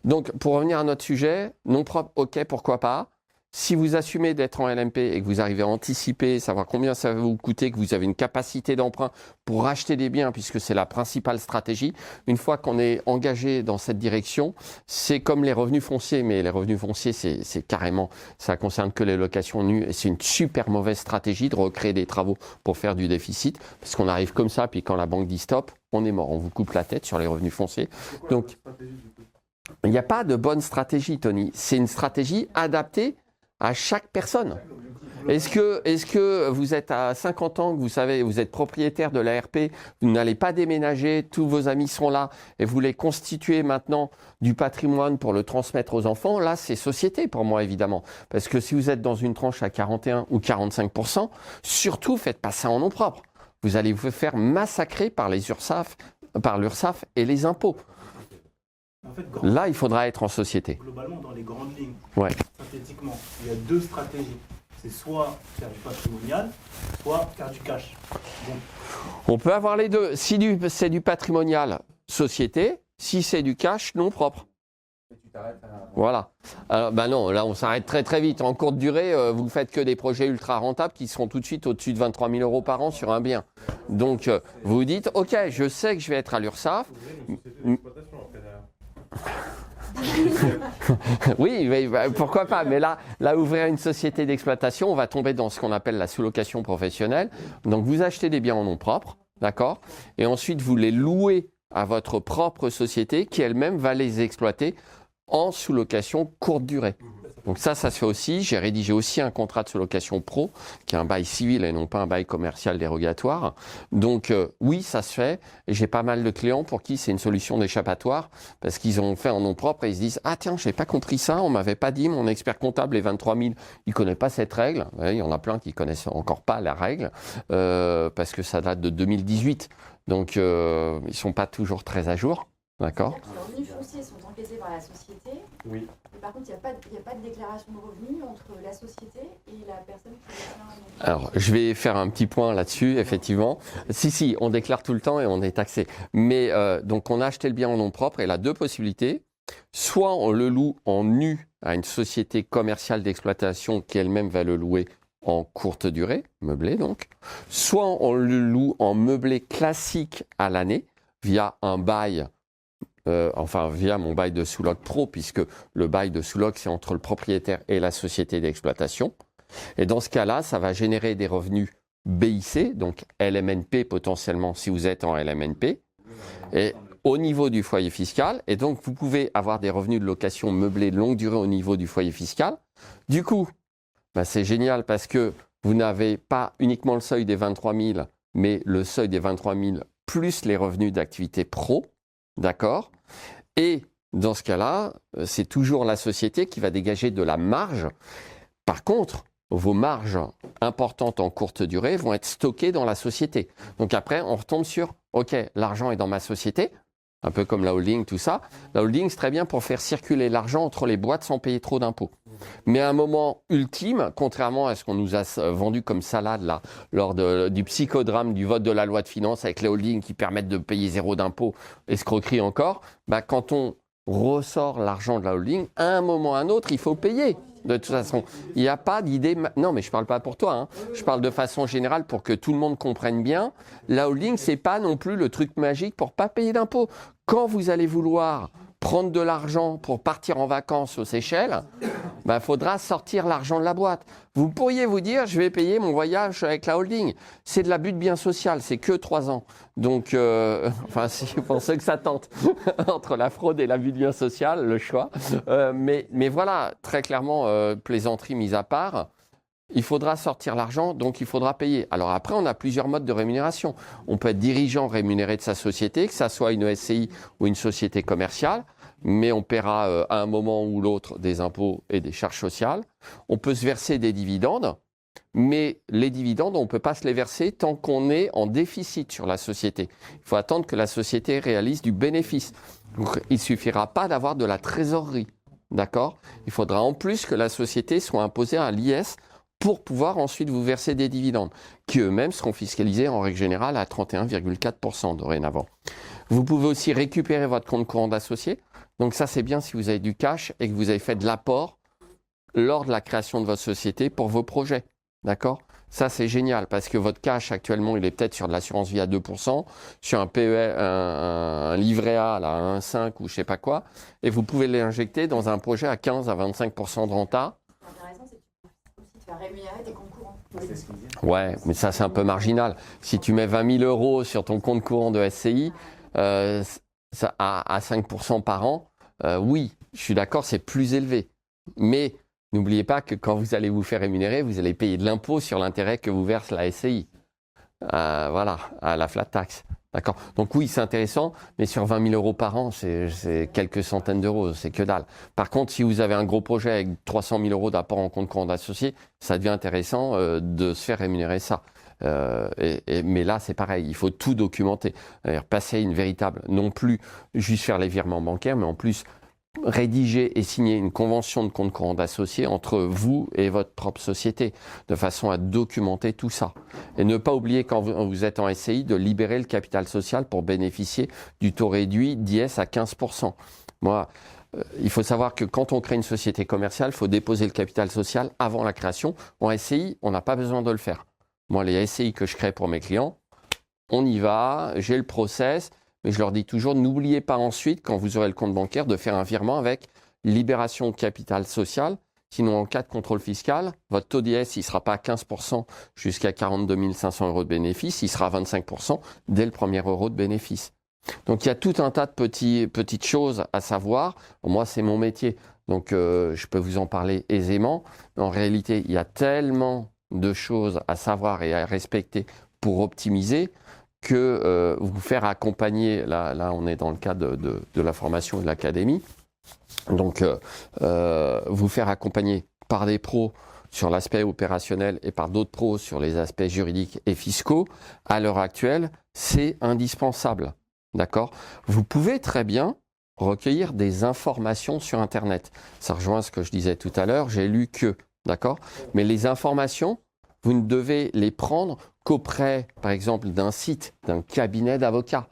Donc pour revenir à notre sujet, non propre, ok, pourquoi pas. Si vous assumez d'être en LMP et que vous arrivez à anticiper, savoir combien ça va vous coûter, que vous avez une capacité d'emprunt pour racheter des biens, puisque c'est la principale stratégie, une fois qu'on est engagé dans cette direction, c'est comme les revenus fonciers, mais les revenus fonciers, c'est carrément, ça concerne que les locations nues, et c'est une super mauvaise stratégie de recréer des travaux pour faire du déficit, parce qu'on arrive comme ça, puis quand la banque dit stop, on est mort, on vous coupe la tête sur les revenus fonciers. Donc, il n'y a pas de bonne stratégie, Tony. C'est une stratégie adaptée à chaque personne. Est-ce que vous êtes à 50 ans, que vous savez, vous êtes propriétaire de l'ARP, vous n'allez pas déménager, tous vos amis sont là et vous voulez constituer maintenant du patrimoine pour le transmettre aux enfants? Là, c'est société pour moi, évidemment. Parce que si vous êtes dans une tranche à 41 ou 45%, surtout, faites pas ça en nom propre. Vous allez vous faire massacrer par l'URSSAF et les impôts. En fait, là, il faudra être en société. Globalement, dans les grandes lignes, synthétiquement, il y a deux stratégies. C'est soit faire du patrimonial, soit faire du cash. Donc, on peut avoir les deux. Si c'est du patrimonial, société. Si c'est du cash, non propre. Voilà. Alors, non, là, on s'arrête très très vite. En courte durée, vous ne faites que des projets ultra rentables qui seront tout de suite au-dessus de 23 000 euros par an sur un bien. Donc, vous vous dites, OK, je sais que je vais être à l'URSSAF. Oui, mais pourquoi pas. Mais là, ouvrir une société d'exploitation, on va tomber dans ce qu'on appelle la sous-location professionnelle. Donc, vous achetez des biens en nom propre, d'accord? Et ensuite, vous les louez à votre propre société qui elle-même va les exploiter en sous-location courte durée. Donc ça se fait aussi. J'ai rédigé aussi un contrat de sous-location pro, qui est un bail civil et non pas un bail commercial dérogatoire. Donc oui, ça se fait. Et j'ai pas mal de clients pour qui c'est une solution d'échappatoire, parce qu'ils ont fait en nom propre et ils se disent « Ah tiens, j'ai pas compris ça, on m'avait pas dit, mon expert comptable, les 23 000, il connaît pas cette règle. » Il y en a plein qui connaissent encore pas la règle, parce que ça date de 2018. Donc ils sont pas toujours très à jour. D'accord. Les revenus fonciers sont encaissés par la société. Oui. Mais par contre, il n'y a pas de déclaration de revenus entre la société et la personne qui déclare. Alors, je vais faire un petit point là-dessus, effectivement. Si, on déclare tout le temps et on est taxé. Mais donc, on a acheté le bien en nom propre et il a deux possibilités. Soit on le loue en nu à une société commerciale d'exploitation qui elle-même va le louer en courte durée, meublé donc. Soit on le loue en meublé classique à l'année via un bail. Via mon bail de sous-loc pro, puisque le bail de sous-loc, c'est entre le propriétaire et la société d'exploitation. Et dans ce cas-là, ça va générer des revenus BIC, donc LMNP potentiellement si vous êtes en LMNP, et au niveau du foyer fiscal. Et donc, vous pouvez avoir des revenus de location meublée de longue durée au niveau du foyer fiscal. Du coup, c'est génial parce que vous n'avez pas uniquement le seuil des 23 000, mais le seuil des 23 000 plus les revenus d'activité pro. D'accord? Et dans ce cas-là, c'est toujours la société qui va dégager de la marge. Par contre, vos marges importantes en courte durée vont être stockées dans la société. Donc après, on retombe sur, OK, l'argent est dans ma société, un peu comme la holding, tout ça. La holding, c'est très bien pour faire circuler l'argent entre les boîtes sans payer trop d'impôts. Mais à un moment ultime, contrairement à ce qu'on nous a vendu comme salade là, lors du psychodrame du vote de la loi de finances avec les holdings qui permettent de payer zéro d'impôt, escroquerie encore, quand on ressort l'argent de la holding, à un moment ou à un autre, il faut payer. De toute façon, il n'y a pas d'idée... Non, mais je ne parle pas pour toi. Hein. Je parle de façon générale pour que tout le monde comprenne bien. La holding, ce n'est pas non plus le truc magique pour ne pas payer d'impôts. Quand vous allez vouloir prendre de l'argent pour partir en vacances aux Seychelles, faudra sortir l'argent de la boîte. Vous pourriez vous dire, je vais payer mon voyage avec la holding. C'est de l'abus de bien social, c'est que 3 ans. Donc, si vous pensez que ça tente entre la fraude et l'abus de bien social, le choix. Mais voilà, très clairement, plaisanterie mise à part, il faudra sortir l'argent, donc il faudra payer. Alors après, on a plusieurs modes de rémunération. On peut être dirigeant rémunéré de sa société, que ça soit une SCI ou une société commerciale, mais on paiera à un moment ou l'autre des impôts et des charges sociales. On peut se verser des dividendes, mais les dividendes, on ne peut pas se les verser tant qu'on est en déficit sur la société. Il faut attendre que la société réalise du bénéfice. Donc, il ne suffira pas d'avoir de la trésorerie, d'accord? Il faudra en plus que la société soit imposée à l'IS pour pouvoir ensuite vous verser des dividendes, qui eux-mêmes seront fiscalisés en règle générale à 31,4% dorénavant. Vous pouvez aussi récupérer votre compte courant d'associé. Donc ça, c'est bien si vous avez du cash et que vous avez fait de l'apport lors de la création de votre société pour vos projets. D'accord? Ça, c'est génial parce que votre cash, actuellement, il est peut-être sur de l'assurance vie à 2%, sur un PEL, un livret A là, à 1,5 ou je ne sais pas quoi, et vous pouvez l'injecter dans un projet à 15 à 25% de renta. L'intéressant, c'est aussi de faire rémunérer tes comptes courants. Ouais, mais ça, c'est un peu marginal. Si tu mets 20 000 euros sur ton compte courant de SCI, ça, à 5% par an, oui, je suis d'accord, c'est plus élevé. Mais N'oubliez pas que quand vous allez vous faire rémunérer, vous allez payer de l'impôt sur l'intérêt que vous verse la SCI. Voilà, à la flat tax. D'accord. Donc oui, c'est intéressant, mais sur 20 000 euros par an, c'est quelques centaines d'euros, c'est que dalle. Par contre, si vous avez un gros projet avec 300 000 euros d'apport en compte courant d'associé, ça devient intéressant de se faire rémunérer ça. Mais là, c'est pareil, il faut tout documenter. Passer à une véritable, non plus juste faire les virements bancaires, mais en plus rédiger et signer une convention de compte courant d'associé entre vous et votre propre société, de façon à documenter tout ça. Et ne pas oublier, quand vous êtes en SCI, de libérer le capital social pour bénéficier du taux réduit d'IS à 15%. Moi, il faut savoir que quand on crée une société commerciale, il faut déposer le capital social avant la création. En SCI, on n'a pas besoin de le faire. Moi, les SCI que je crée pour mes clients, on y va, j'ai le process. Mais je leur dis toujours, n'oubliez pas ensuite, quand vous aurez le compte bancaire, de faire un virement avec libération de capital social. Sinon, en cas de contrôle fiscal, votre taux d'IS, il ne sera pas à 15% jusqu'à 42 500 euros de bénéfice, il sera à 25% dès le premier euro de bénéfice. Donc, il y a tout un tas de petites choses à savoir. Moi, c'est mon métier, donc je peux vous en parler aisément. Mais en réalité, il y a tellement de choses à savoir et à respecter pour optimiser que vous faire accompagner, là on est dans le cadre de la formation et de l'académie, donc vous faire accompagner par des pros sur l'aspect opérationnel et par d'autres pros sur les aspects juridiques et fiscaux, à l'heure actuelle, c'est indispensable. D'accord ? Vous pouvez très bien recueillir des informations sur Internet. Ça rejoint ce que je disais tout à l'heure, j'ai lu que, d'accord ? Mais les informations, vous ne devez les prendre qu'auprès, par exemple, d'un site, d'un cabinet d'avocats.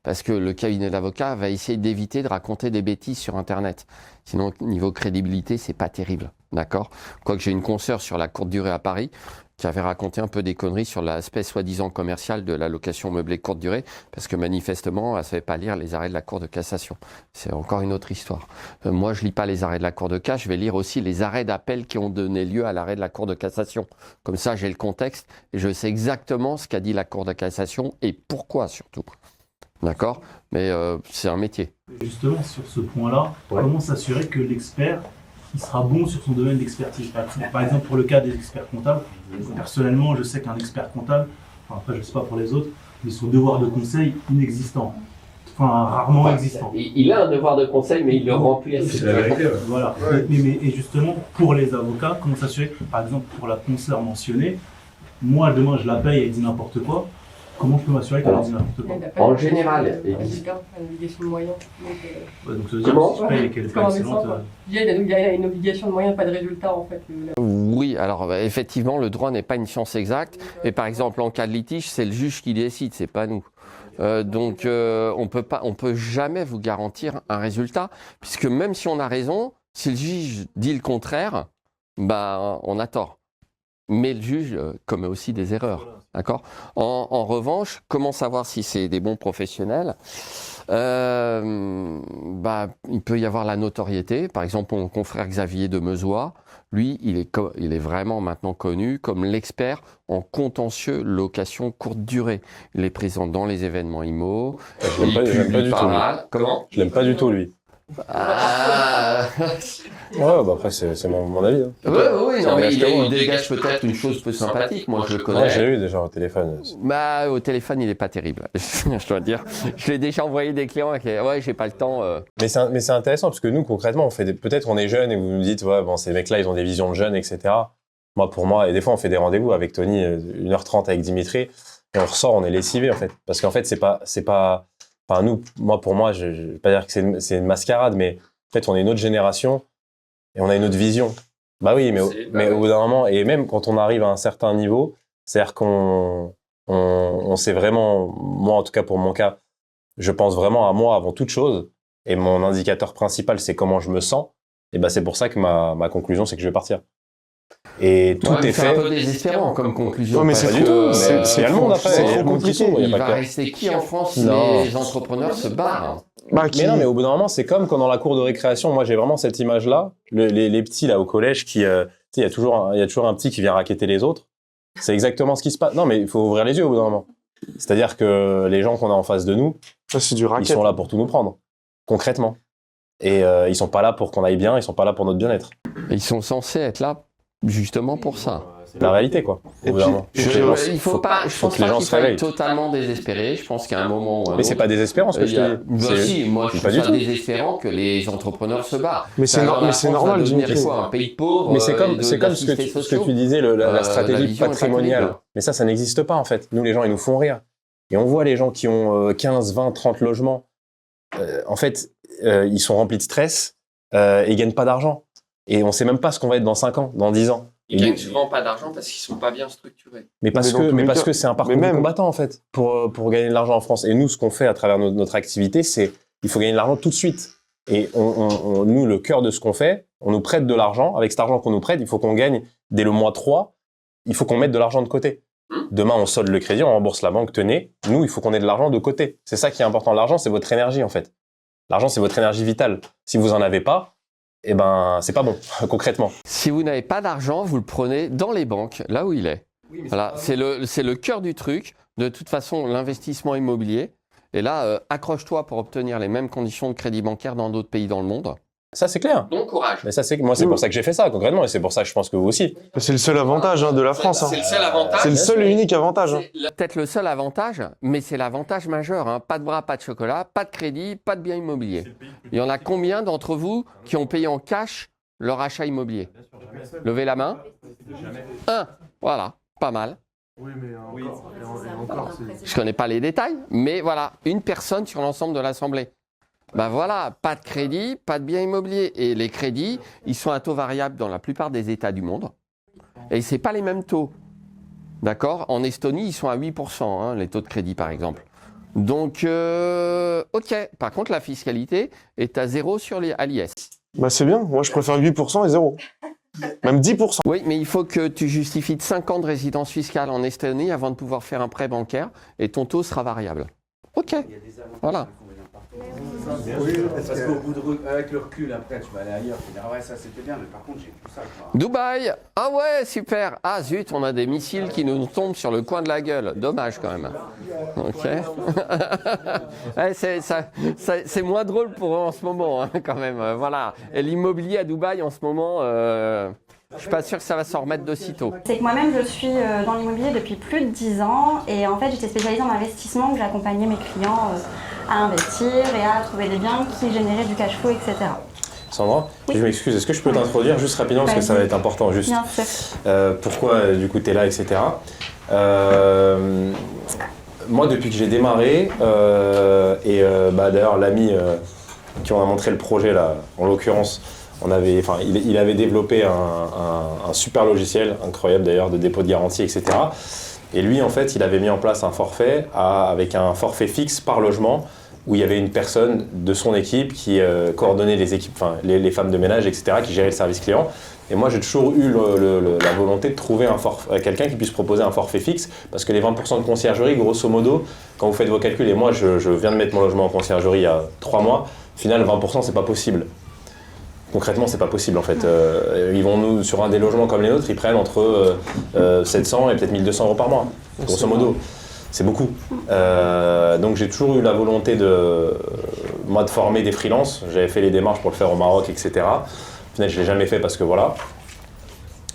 Parce que le cabinet d'avocats va essayer d'éviter de raconter des bêtises sur Internet. Sinon, niveau crédibilité, c'est pas terrible. D'accord ? Quoique j'ai une consoeur sur la courte durée à Paris qui avait raconté un peu des conneries sur l'aspect soi-disant commercial de la location meublée courte durée, parce que manifestement, elle ne savait pas lire les arrêts de la Cour de cassation. C'est encore une autre histoire. Moi, je ne lis pas les arrêts de la Cour de casse, je vais lire aussi les arrêts d'appel qui ont donné lieu à l'arrêt de la Cour de cassation. Comme ça, j'ai le contexte et je sais exactement ce qu'a dit la Cour de cassation et pourquoi surtout. D'accord ? Mais c'est un métier. Justement, sur ce point-là, comment s'assurer que l'expert il sera bon sur son domaine d'expertise. Par exemple, pour le cas des experts comptables, personnellement, je sais qu'un expert comptable, enfin, après je ne sais pas pour les autres, mais son devoir de conseil inexistant. Enfin, rarement existant. Il a un devoir de conseil, mais il le remplit assez bien. Voilà. Et justement, pour les avocats, comment s'assurer, par exemple, pour la consoeur mentionnée, moi, demain, je la paye et elle dit n'importe quoi. Comment je peux m'assurer qu'elle dit n'importe quoi ? En général, une obligation de moyens. Donc ça veut dire que si je paye et qu'elle n'est pas excellente... Il y a une obligation de moyens, pas de résultat en fait. Oui, alors effectivement, le droit n'est pas une science exacte. Et par exemple, en cas de litige, c'est le juge qui décide, c'est pas nous. Donc on peut jamais vous garantir un résultat, puisque même si on a raison, si le juge dit le contraire, bah on a tort. Mais le juge commet aussi des erreurs. D'accord ? En revanche, comment savoir si c'est des bons professionnels ? Il peut y avoir la notoriété. Par exemple, mon confrère Xavier de Meuzois, lui, il est vraiment maintenant connu comme l'expert en contentieux location courte durée. Il est présent dans les événements IMO. Je l'aime pas du tout. Comment ? Je l'aime pas du tout, lui. Ouais, bah après, c'est mon avis. Hein. Oui, non, mais il dégage peut-être une chose peu sympathique. Moi, je le connais. Ouais, j'ai eu déjà au téléphone. Bah, au téléphone, il est pas terrible. Je dois dire. Je l'ai déjà envoyé des clients qui, ouais, j'ai pas le temps. Mais c'est intéressant parce que nous, concrètement, on fait peut-être on est jeunes et vous nous dites, ouais, bon, ces mecs-là, ils ont des visions de jeunes, etc. Pour moi, et des fois, on fait des rendez-vous avec Tony, 1h30 avec Dimitri, et on ressort, on est lessivé, en fait. Parce qu'en fait, c'est pas, enfin, nous, pour moi, je vais pas dire que c'est une mascarade, mais en fait, on est une autre génération et on a une autre vision. Bah oui, mais au bout d'un moment, et même quand on arrive à un certain niveau, c'est-à-dire qu'on sait vraiment, moi en tout cas pour mon cas, je pense vraiment à moi avant toute chose, et mon indicateur principal, c'est comment je me sens, et bah c'est pour ça que ma conclusion, c'est que je vais partir. Et tout est fait. C'est un peu désespérant comme conclusion. Non, mais c'est tout. C'est le monde après. C'est trop compliqué. Il va rester qui en France si les entrepreneurs se barrent ? Mais non, mais au bout d'un moment, c'est comme quand dans la cour de récréation, moi j'ai vraiment cette image-là, les petits là au collège qui, il y a toujours un petit qui vient racketter les autres. C'est exactement ce qui se passe. Non, mais il faut ouvrir les yeux au bout d'un moment. C'est-à-dire que les gens qu'on a en face de nous, ils sont là pour tout nous prendre, concrètement. Et ils sont pas là pour qu'on aille bien, ils sont pas là pour notre bien-être. Ils sont censés être là justement pour ça. C'est la réalité, quoi. Il ne faut pas que les gens se réveillent. Totalement désespérés. Je pense qu'à un moment où mais c'est pas désespérant ce que je te dis. Si, moi je trouve ça désespérant que les entrepreneurs se barrent. Mais c'est normal, Dimitri. Un pays pauvre. Mais c'est comme ce que tu disais, la stratégie patrimoniale. Mais ça n'existe pas en fait. Nous, les gens, ils nous font rire. Et on voit les gens qui ont 15, 20, 30 logements. En fait, ils sont remplis de stress et ils gagnent pas d'argent. Et on sait même pas ce qu'on va être dans 5 ans, dans 10 ans. Ils gagnent souvent pas d'argent parce qu'ils sont pas bien structurés. Mais parce que c'est un parcours de combattant en fait pour gagner de l'argent en France. Et nous, ce qu'on fait à travers notre activité, c'est il faut gagner de l'argent tout de suite. Et nous, le cœur de ce qu'on fait, on nous prête de l'argent. Avec cet argent qu'on nous prête, il faut qu'on gagne dès le mois 3. Il faut qu'on mette de l'argent de côté. Demain, on solde le crédit, on rembourse la banque. Tenez, nous, il faut qu'on ait de l'argent de côté. C'est ça qui est important. L'argent, c'est votre énergie en fait. L'argent, c'est votre énergie vitale. Si vous en avez pas, eh ben, c'est pas bon, concrètement. Si vous n'avez pas d'argent, vous le prenez dans les banques, là où il est. Voilà, c'est le cœur du truc. De toute façon, l'investissement immobilier. Et là, accroche-toi pour obtenir les mêmes conditions de crédit bancaire dans d'autres pays dans le monde. Ça, c'est clair. Bon courage. Mais ça, moi, c'est pour ça que j'ai fait ça, concrètement. Et c'est pour ça que je pense que vous aussi. C'est le seul avantage de la France. C'est le seul avantage. C'est le seul et unique avantage. Peut-être le seul avantage, mais c'est l'avantage majeur. Pas de bras, pas de chocolat, pas de crédit, pas de bien immobilier. Il y en a combien d'entre vous qui ont payé en cash leur achat immobilier? Levez la main. 1. Voilà, pas mal. Oui, mais encore, je connais pas les détails, mais voilà, une personne sur l'ensemble de l'Assemblée. Ben voilà, pas de crédit, pas de bien immobilier. Et les crédits, ils sont à taux variable dans la plupart des États du monde. Et c'est pas les mêmes taux. D'accord? En Estonie, ils sont à 8%, les taux de crédit, par exemple. Donc, ok. Par contre, la fiscalité est à 0 à l'IS. Bah c'est bien. Moi, je préfère 8% et 0. Même 10%. Oui, mais il faut que tu justifies de 5 ans de résidence fiscale en Estonie avant de pouvoir faire un prêt bancaire. Et ton taux sera variable. Ok. Voilà. Oui, parce qu'au bout avec le recul, après, tu vas aller ailleurs. Tu vas dire, ouais, ça c'était bien, mais par contre, j'ai plus ça. Quoi. Dubaï. Ah ouais, super. Ah zut, on a des missiles qui nous tombent sur le coin de la gueule. Dommage quand même. Ok. Ouais, c'est moins drôle pour eux en ce moment, quand même. Voilà. Et l'immobilier à Dubaï en ce moment, je suis pas sûr que ça va s'en remettre de sitôt. C'est que moi-même, je suis dans l'immobilier depuis plus de 10 ans. Et en fait, j'étais spécialisée en investissement, où j'accompagnais mes clients à investir et à trouver des biens qui généraient du cash flow, etc. Sandra, je m'excuse, est-ce que je peux t'introduire juste rapidement parce que ça va être important, juste bien sûr. Pourquoi du coup tu es là, etc. Moi, depuis que j'ai démarré, d'ailleurs l'ami qui on a montré le projet là, en l'occurrence, il avait développé un super logiciel, incroyable d'ailleurs, de dépôt de garantie, etc. Et lui, en fait, il avait mis en place un forfait avec un forfait fixe par logement où il y avait une personne de son équipe qui coordonnait les équipes, les femmes de ménage, etc., qui gérait le service client. Et moi, j'ai toujours eu la volonté de trouver quelqu'un qui puisse proposer un forfait fixe parce que les 20% de conciergerie, grosso modo, quand vous faites vos calculs, et moi, je viens de mettre mon logement en conciergerie il y a 3 mois, au final, 20%, c'est pas possible. Concrètement, c'est pas possible en fait. Sur un des logements comme les nôtres, ils prennent entre 700 et peut-être 1200 € par mois, grosso modo. C'est beaucoup. Donc j'ai toujours eu la volonté de former des freelances. J'avais fait les démarches pour le faire au Maroc, etc. Au final, je l'ai jamais fait parce que voilà.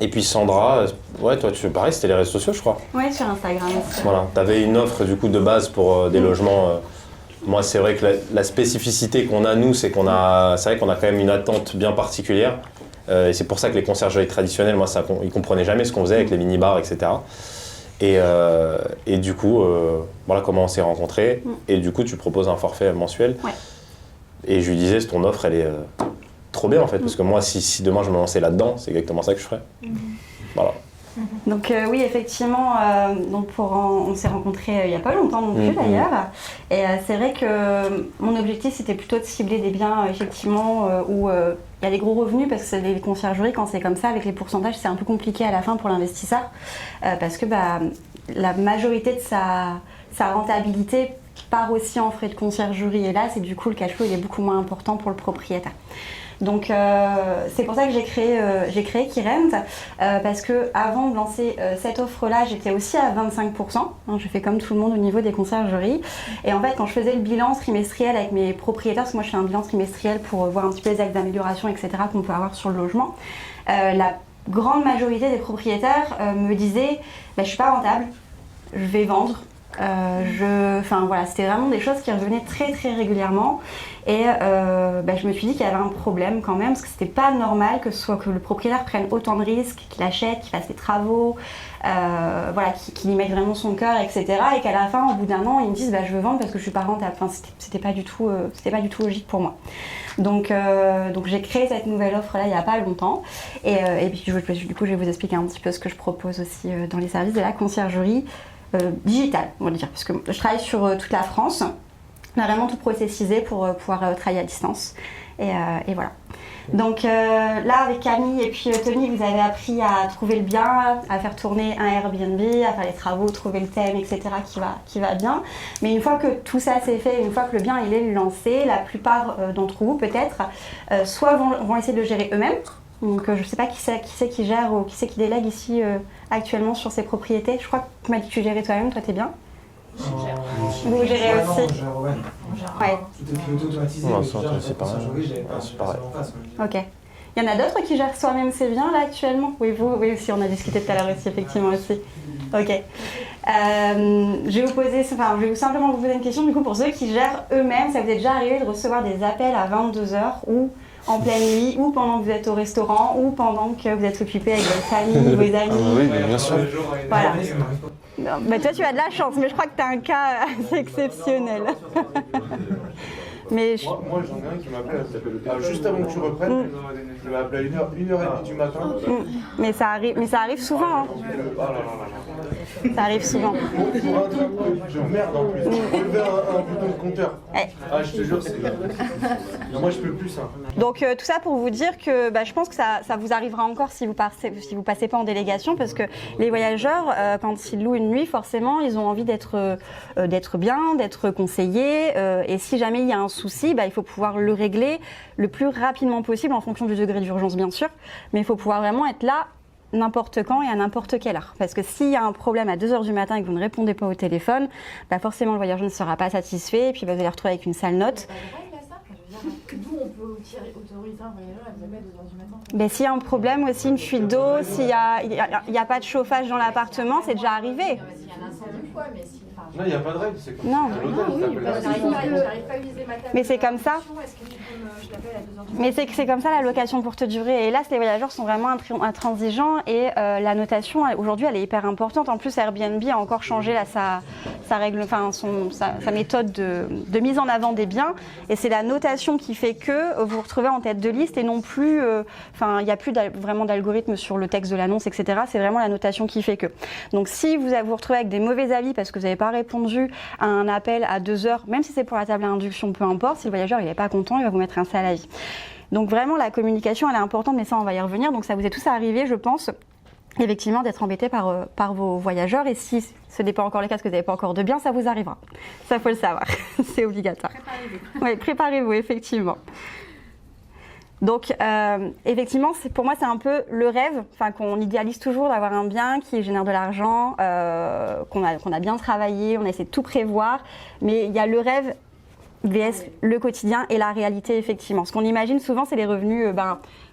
Et puis Sandra, ouais, toi, pareil, c'était les réseaux sociaux, je crois. Ouais, sur Instagram. Voilà, tu avais une offre du coup de base pour des logements. Moi, c'est vrai que la spécificité qu'on a, nous, c'est vrai qu'on a quand même une attente bien particulière. Et c'est pour ça que les conciergeries traditionnelles, moi, ils ne comprenaient jamais ce qu'on faisait avec les mini-bars, etc. Et du coup, voilà comment on s'est rencontrés. Et du coup, tu proposes un forfait mensuel. Ouais. Et je lui disais, ton offre, elle est trop bien, en fait. Parce que moi, si demain, je me lançais là-dedans, c'est exactement ça que je ferais. Voilà. Donc oui, effectivement, on s'est rencontrés il n'y a pas longtemps non plus d'ailleurs. Et c'est vrai que mon objectif, c'était plutôt de cibler des biens effectivement où il y a des gros revenus parce que c'est les conciergeries, quand c'est comme ça, avec les pourcentages, c'est un peu compliqué à la fin pour l'investisseur parce que la majorité de sa sa rentabilité part aussi en frais de conciergerie. Et là, c'est du coup le cash flow il est beaucoup moins important pour le propriétaire. Donc c'est pour ça que j'ai créé Keyrent, parce que avant de lancer cette offre-là, j'étais aussi à 25%. Hein, je fais comme tout le monde au niveau des conciergeries. Et en fait, quand je faisais le bilan trimestriel avec mes propriétaires, parce que moi je fais un bilan trimestriel pour voir un petit peu les axes d'amélioration, etc. qu'on peut avoir sur le logement, la grande majorité des propriétaires me disaient je suis pas rentable, je vais vendre. Enfin voilà, c'était vraiment des choses qui revenaient très très régulièrement et je me suis dit qu'il y avait un problème quand même parce que c'était pas normal que le propriétaire prenne autant de risques, qu'il achète, qu'il fasse des travaux, voilà, qu'il y mette vraiment son cœur, etc. Et qu'à la fin, au bout d'un an, il me dise je veux vendre parce que je suis pas rentable. Enfin, c'était pas du tout logique pour moi. Donc j'ai créé cette nouvelle offre là il y a pas longtemps et puis du coup je vais vous expliquer un petit peu ce que je propose aussi dans les services de la conciergerie. Digital, on va dire, parce que je travaille sur toute la France. On a vraiment tout processisé pour pouvoir travailler à distance. Et voilà. Donc là, avec Camille et puis Tony, vous avez appris à trouver le bien, à faire tourner un Airbnb, à faire les travaux, trouver le thème, etc. qui va bien. Mais une fois que tout ça c'est fait, une fois que le bien il est lancé, la plupart d'entre vous peut-être, soit vont essayer de le gérer eux-mêmes. Donc je ne sais pas qui c'est qui gère ou qui c'est qui délègue ici actuellement sur ces propriétés. Je crois que tu m'as dit que tu gérais toi-même, toi t'es bien. Vous gérez aussi. On gère. Ouais. Tout est automatisé. C'est pareil. Ok. Il y en a d'autres qui gèrent soi-même ces biens là actuellement? Oui, vous aussi, on a discuté tout à l'heure aussi, effectivement aussi. Ok. Je vais simplement vous poser une question du coup pour ceux qui gèrent eux-mêmes. Ça vous est déjà arrivé de recevoir des appels à 22h ou en pleine nuit, ou pendant que vous êtes au restaurant, ou pendant que vous êtes occupé avec votre famille, vos amis. Oui, bien sûr. Voilà. Toi, tu as de la chance, mais je crois que tu as un cas assez exceptionnel. Mais moi j'en ai un qui m'appelle juste avant que tu reprennes, je vais appeler à 1h30 du matin. Mais ça arrive souvent. Hein. Ça arrive souvent. Pour un truc de merde en plus. Relever un bouton de compteur. Ah, je te jure, c'est. Moi je peux plus ça. Donc tout ça pour vous dire que je pense que ça vous arrivera encore si vous passez pas en délégation, parce que les voyageurs, quand ils louent une nuit, forcément ils ont envie d'être bien, d'être conseillés, et si jamais il y a un souci, il faut pouvoir le régler le plus rapidement possible en fonction du degré d'urgence bien sûr, mais il faut pouvoir vraiment être là n'importe quand et à n'importe quelle heure. Parce que s'il y a un problème à 2h du matin et que vous ne répondez pas au téléphone, forcément le voyageur ne sera pas satisfait et puis vous allez retrouver avec une sale note. D'où on peut autoriser un voyageur à vous mettre 2h du matin? S'il y a un problème aussi, une fuite d'eau, s'il n'y a pas de chauffage dans l'appartement, c'est déjà arrivé. S'il y a un incendie ou quoi, mais si... Non, il n'y a pas de règle, c'est comme non. J'arrive pas à viser ma table. Mais c'est comme ça. Est-ce que je l'appelle à 2h du matin? Mais c'est comme ça la location courte durée. Et là, les voyageurs sont vraiment intransigeants et la notation, aujourd'hui, elle est hyper importante. En plus, Airbnb a encore changé là, sa méthode de mise en avant des biens. Et c'est la notation qui fait que vous vous retrouvez en tête de liste et non plus... il n'y a plus vraiment d'algorithme sur le texte de l'annonce, etc. C'est vraiment la notation qui fait que. Donc, si vous vous retrouvez avec des mauvais avis parce que vous n'avez pas répondu à un appel à 2h, même si c'est pour la table à induction, peu importe, si le voyageur n'est pas content, il va vous mettre un sale avis. Donc vraiment la communication elle est importante, mais ça on va y revenir. Donc ça vous est tous arrivé, je pense, effectivement d'être embêté par vos voyageurs, et si ce n'est pas encore le cas, parce que vous n'avez pas encore de bien, ça vous arrivera. Ça faut le savoir, c'est obligatoire. Préparez-vous. Oui, préparez-vous, effectivement. Donc effectivement, pour moi c'est un peu le rêve, qu'on idéalise toujours d'avoir un bien qui génère de l'argent, qu'on a bien travaillé, on a essayé de tout prévoir, mais il y a le rêve vs le quotidien et la réalité effectivement. Ce qu'on imagine souvent c'est les revenus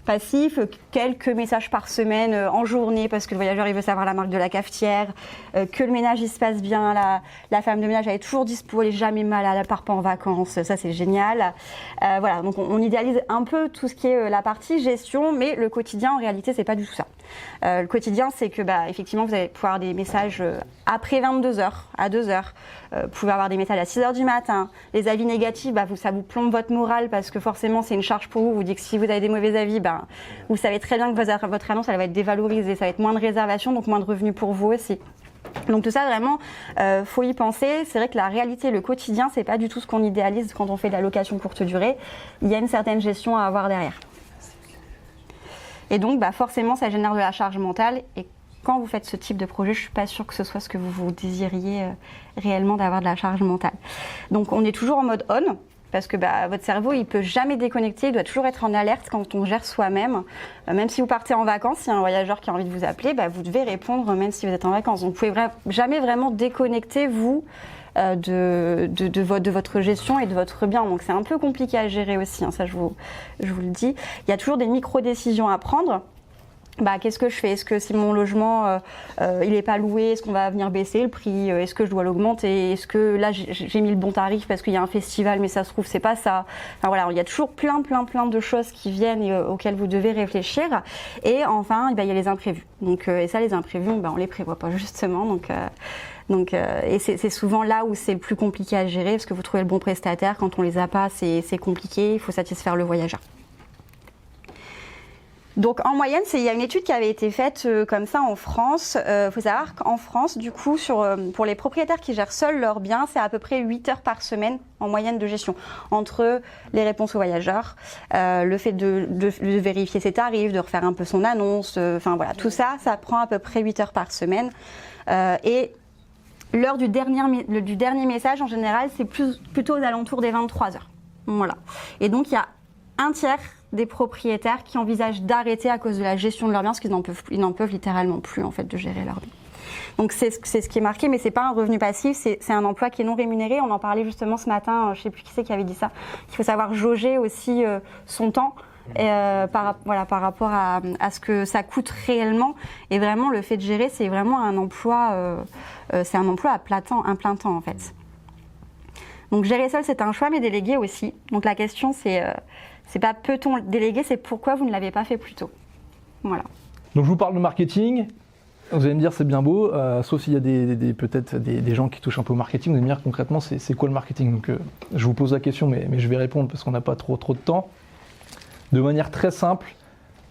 passifs, quelques messages par semaine en journée parce que le voyageur il veut savoir la marque de la cafetière, que le ménage il se passe bien, la femme de ménage elle est toujours dispo, elle est jamais malade, elle part pas en vacances, ça c'est génial. Voilà, donc on idéalise un peu tout ce qui est la partie gestion, mais le quotidien en réalité c'est pas du tout ça. Le quotidien c'est que effectivement vous allez pouvoir avoir des messages après 22h, à 2h, vous pouvez avoir des messages à 6h du matin, les avis négatifs, ça vous plombe votre morale parce que forcément c'est une charge pour vous, vous dites que si vous avez des mauvais avis, vous savez très bien que votre annonce elle va être dévalorisée, ça va être moins de réservations, donc moins de revenus pour vous aussi. Donc tout ça vraiment, faut y penser. C'est vrai que la réalité, le quotidien, c'est pas du tout ce qu'on idéalise quand on fait de la location courte durée. Il y a une certaine gestion à avoir derrière. Et donc forcément ça génère de la charge mentale, et quand vous faites ce type de projet, je ne suis pas sûre que ce soit ce que vous désiriez réellement d'avoir de la charge mentale. Donc on est toujours en mode on, parce que votre cerveau, il ne peut jamais déconnecter, il doit toujours être en alerte quand on gère soi-même. Même si vous partez en vacances, s'il y a un voyageur qui a envie de vous appeler, vous devez répondre même si vous êtes en vacances. Donc vous ne pouvez jamais vraiment déconnecter, vous, de votre gestion et de votre bien. Donc c'est un peu compliqué à gérer aussi, ça je vous le dis. Il y a toujours des micro-décisions à prendre. Qu'est-ce que je fais? Est-ce que si mon logement il n'est pas loué, est-ce qu'on va venir baisser le prix? Est-ce que je dois l'augmenter? Est-ce que là j'ai mis le bon tarif parce qu'il y a un festival mais ça se trouve c'est pas ça? Enfin voilà, il y a toujours plein de choses qui viennent et auxquelles vous devez réfléchir. Et enfin, il y a les imprévus. Donc et ça, les imprévus, on les prévoit pas justement. Et c'est souvent là où c'est le plus compliqué à gérer parce que vous trouvez le bon prestataire. Quand on les a pas, c'est compliqué. Il faut satisfaire le voyageur. Donc en moyenne, il y a une étude qui avait été faite comme ça en France. Faut savoir qu'en France, du coup, pour les propriétaires qui gèrent seuls leurs biens, c'est à peu près 8 heures par semaine en moyenne de gestion. Entre les réponses aux voyageurs, le fait de vérifier ses tarifs, de refaire un peu son annonce, voilà, tout ça, ça prend à peu près 8 heures par semaine. Et l'heure du dernier message, en général, c'est plutôt aux alentours des 23 heures. Voilà. Et donc, il y a un tiers des propriétaires qui envisagent d'arrêter à cause de la gestion de leurs biens parce qu'ils n'en peuvent littéralement plus en fait de gérer leurs biens. Donc c'est ce qui est marqué, mais c'est pas un revenu passif, c'est un emploi qui est non rémunéré. On en parlait justement ce matin, je sais plus qui c'est qui avait dit ça. Il faut savoir jauger aussi son temps par rapport à ce que ça coûte réellement. Et vraiment le fait de gérer, c'est vraiment un emploi, c'est un emploi à plein temps en fait. Donc gérer seul, c'est un choix, mais déléguer aussi. Donc la question c'est pas peut-on déléguer, c'est pourquoi vous ne l'avez pas fait plus tôt. Voilà. Donc je vous parle de marketing. Vous allez me dire c'est bien beau, sauf s'il y a peut-être des gens qui touchent un peu au marketing. Vous allez me dire concrètement c'est quoi le marketing. Donc je vous pose la question, mais je vais répondre parce qu'on n'a pas trop de temps. De manière très simple,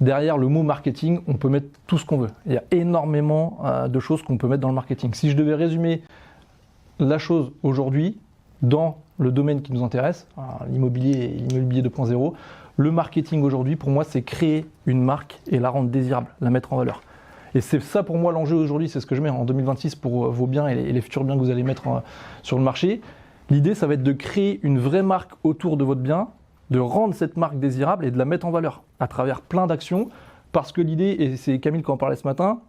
derrière le mot marketing, on peut mettre tout ce qu'on veut. Il y a énormément de choses qu'on peut mettre dans le marketing. Si je devais résumer la chose aujourd'hui, dans le domaine qui nous intéresse, l'immobilier 2.0, le marketing aujourd'hui, pour moi, c'est créer une marque et la rendre désirable, la mettre en valeur. Et c'est ça pour moi l'enjeu aujourd'hui, c'est ce que je mets en 2026 pour vos biens et les futurs biens que vous allez mettre sur le marché. L'idée, ça va être de créer une vraie marque autour de votre bien, de rendre cette marque désirable et de la mettre en valeur à travers plein d'actions. Parce que l'idée, et c'est Camille qui en parlait ce matin,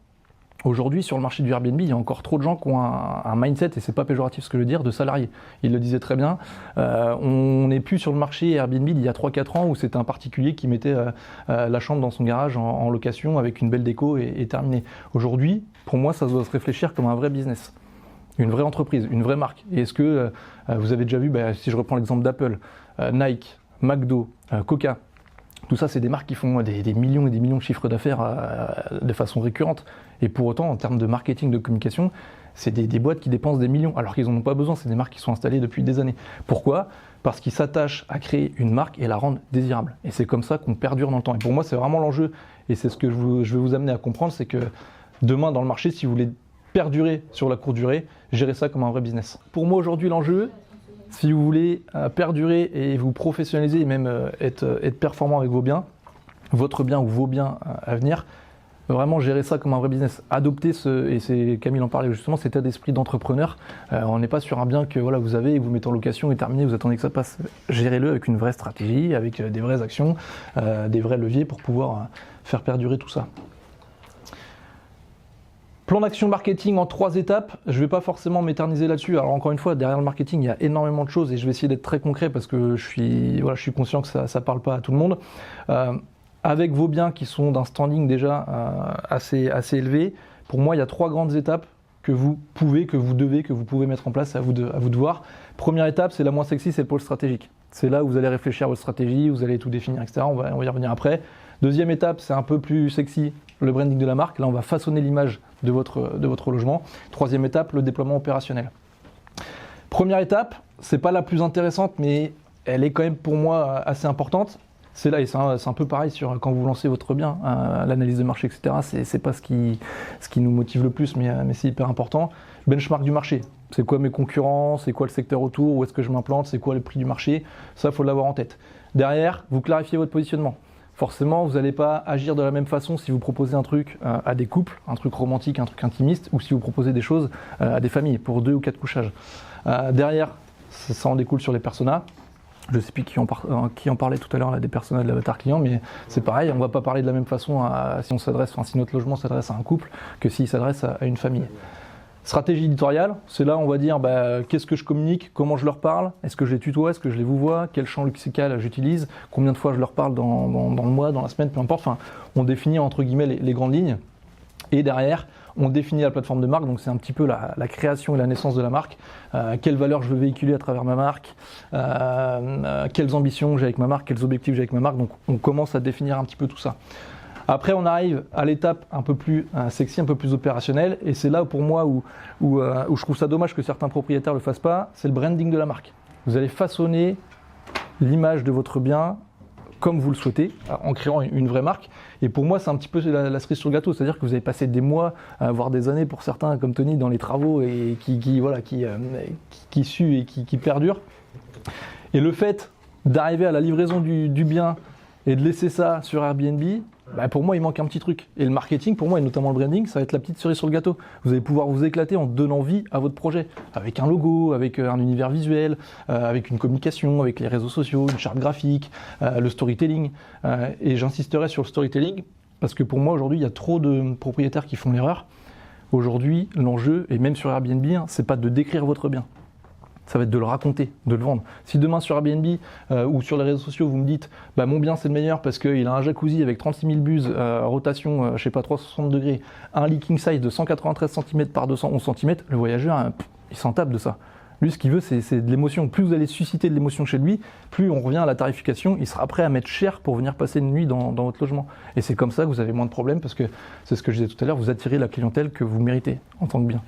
aujourd'hui, sur le marché du Airbnb, il y a encore trop de gens qui ont un mindset, et c'est pas péjoratif ce que je veux dire, de salariés. Il le disait très bien. On n'est plus sur le marché Airbnb il y a 3-4 ans où c'était un particulier qui mettait la chambre dans son garage en location avec une belle déco et terminé. Aujourd'hui, pour moi, ça doit se réfléchir comme un vrai business. Une vraie entreprise, une vraie marque. Et est-ce que vous avez déjà vu, si je reprends l'exemple d'Apple, Nike, McDo, Coca, tout ça, c'est des marques qui font des millions et des millions de chiffres d'affaires de façon récurrente. Et pour autant, en termes de marketing, de communication, c'est des boîtes qui dépensent des millions, alors qu'ils n'en ont pas besoin. C'est des marques qui sont installées depuis des années. Pourquoi ? Parce qu'ils s'attachent à créer une marque et la rendre désirable. Et c'est comme ça qu'on perdure dans le temps. Et pour moi, c'est vraiment l'enjeu. Et c'est ce que je vais vous amener à comprendre, c'est que demain, dans le marché, si vous voulez perdurer sur la courte durée, gérez ça comme un vrai business. Pour moi, aujourd'hui, l'enjeu, si vous voulez perdurer et vous professionnaliser et même être performant avec vos biens, votre bien ou vos biens à venir, vraiment gérer ça comme un vrai business. Adopter et c'est Camille en parlait justement, cet état d'esprit d'entrepreneur. On n'est pas sur un bien que vous avez et vous mettez en location et terminé, vous attendez que ça passe. Gérez-le avec une vraie stratégie, avec des vraies actions, des vrais leviers pour pouvoir faire perdurer tout ça. Plan d'action marketing en 3 étapes, je ne vais pas forcément m'éterniser là-dessus. Alors encore une fois, derrière le marketing, il y a énormément de choses et je vais essayer d'être très concret parce que je suis conscient que ça ne parle pas à tout le monde. Avec vos biens qui sont d'un standing déjà assez élevé, pour moi, il y a 3 grandes étapes que vous pouvez mettre en place, à vous de voir. Première étape, c'est la moins sexy, c'est le pôle stratégique. C'est là où vous allez réfléchir à votre stratégie, vous allez tout définir, etc. On va y revenir après. Deuxième étape, c'est un peu plus sexy, le branding de la marque. Là, on va façonner l'image de votre logement. Troisième étape, le déploiement opérationnel. Première étape, c'est pas la plus intéressante, mais elle est quand même pour moi assez importante. C'est là, et c'est un peu pareil sur quand vous lancez votre bien, l'analyse de marché, etc. C'est pas ce qui nous motive le plus, mais c'est hyper important. Benchmark du marché. C'est quoi mes concurrents? C'est quoi le secteur autour? Où est-ce que je m'implante? C'est quoi le prix du marché? Ça, il faut l'avoir en tête. Derrière, vous clarifiez votre positionnement. forcément, vous n'allez pas agir de la même façon si vous proposez un truc à des couples, un truc romantique, un truc intimiste, ou si vous proposez des choses à des familles, pour 2 ou 4 couchages. Derrière, ça en découle sur les personas. Je ne sais plus qui en parlait tout à l'heure, là, des personas de l'avatar client, mais c'est pareil, on ne va pas parler de la même façon si notre logement s'adresse à un couple que s'il s'adresse à une famille. Stratégie éditoriale, c'est là on va dire qu'est-ce que je communique, comment je leur parle, est-ce que je les tutoie, est-ce que je les vouvoie, quel champ lexical j'utilise, combien de fois je leur parle dans le mois, dans la semaine, peu importe. Enfin, on définit entre guillemets les grandes lignes. Et derrière, on définit la plateforme de marque, donc c'est un petit peu la création et la naissance de la marque. Quelles valeurs je veux véhiculer à travers ma marque, quelles ambitions j'ai avec ma marque, quels objectifs j'ai avec ma marque. Donc on commence à définir un petit peu tout ça. Après, on arrive à l'étape un peu plus sexy, un peu plus opérationnelle, et c'est là pour moi où je trouve ça dommage que certains propriétaires ne le fassent pas, c'est le branding de la marque. Vous allez façonner l'image de votre bien comme vous le souhaitez, en créant une vraie marque. Et pour moi, c'est un petit peu la cerise sur le gâteau, c'est-à-dire que vous avez passé des mois, voire des années pour certains, comme Tony, dans les travaux et qui suent et qui perdurent. Et le fait d'arriver à la livraison du bien et de laisser ça sur Airbnb, pour moi, il manque un petit truc. Et le marketing, pour moi, et notamment le branding, ça va être la petite cerise sur le gâteau. Vous allez pouvoir vous éclater en donnant vie à votre projet, avec un logo, avec un univers visuel, avec une communication, avec les réseaux sociaux, une charte graphique, le storytelling. Et j'insisterai sur le storytelling, parce que pour moi, aujourd'hui, il y a trop de propriétaires qui font l'erreur. Aujourd'hui, l'enjeu, et même sur Airbnb, c'est pas de décrire votre bien. Ça va être de le raconter, de le vendre. Si demain sur Airbnb ou sur les réseaux sociaux, vous me dites mon bien c'est le meilleur parce qu'il a un jacuzzi avec 36 000 buses, rotation, 360 degrés, un leaking size de 193 cm par 211 cm, le voyageur, il s'en tape de ça. Lui, ce qu'il veut, c'est de l'émotion. Plus vous allez susciter de l'émotion chez lui, plus on revient à la tarification, il sera prêt à mettre cher pour venir passer une nuit dans votre logement. Et c'est comme ça que vous avez moins de problèmes parce que, c'est ce que je disais tout à l'heure, vous attirez la clientèle que vous méritez en tant que bien.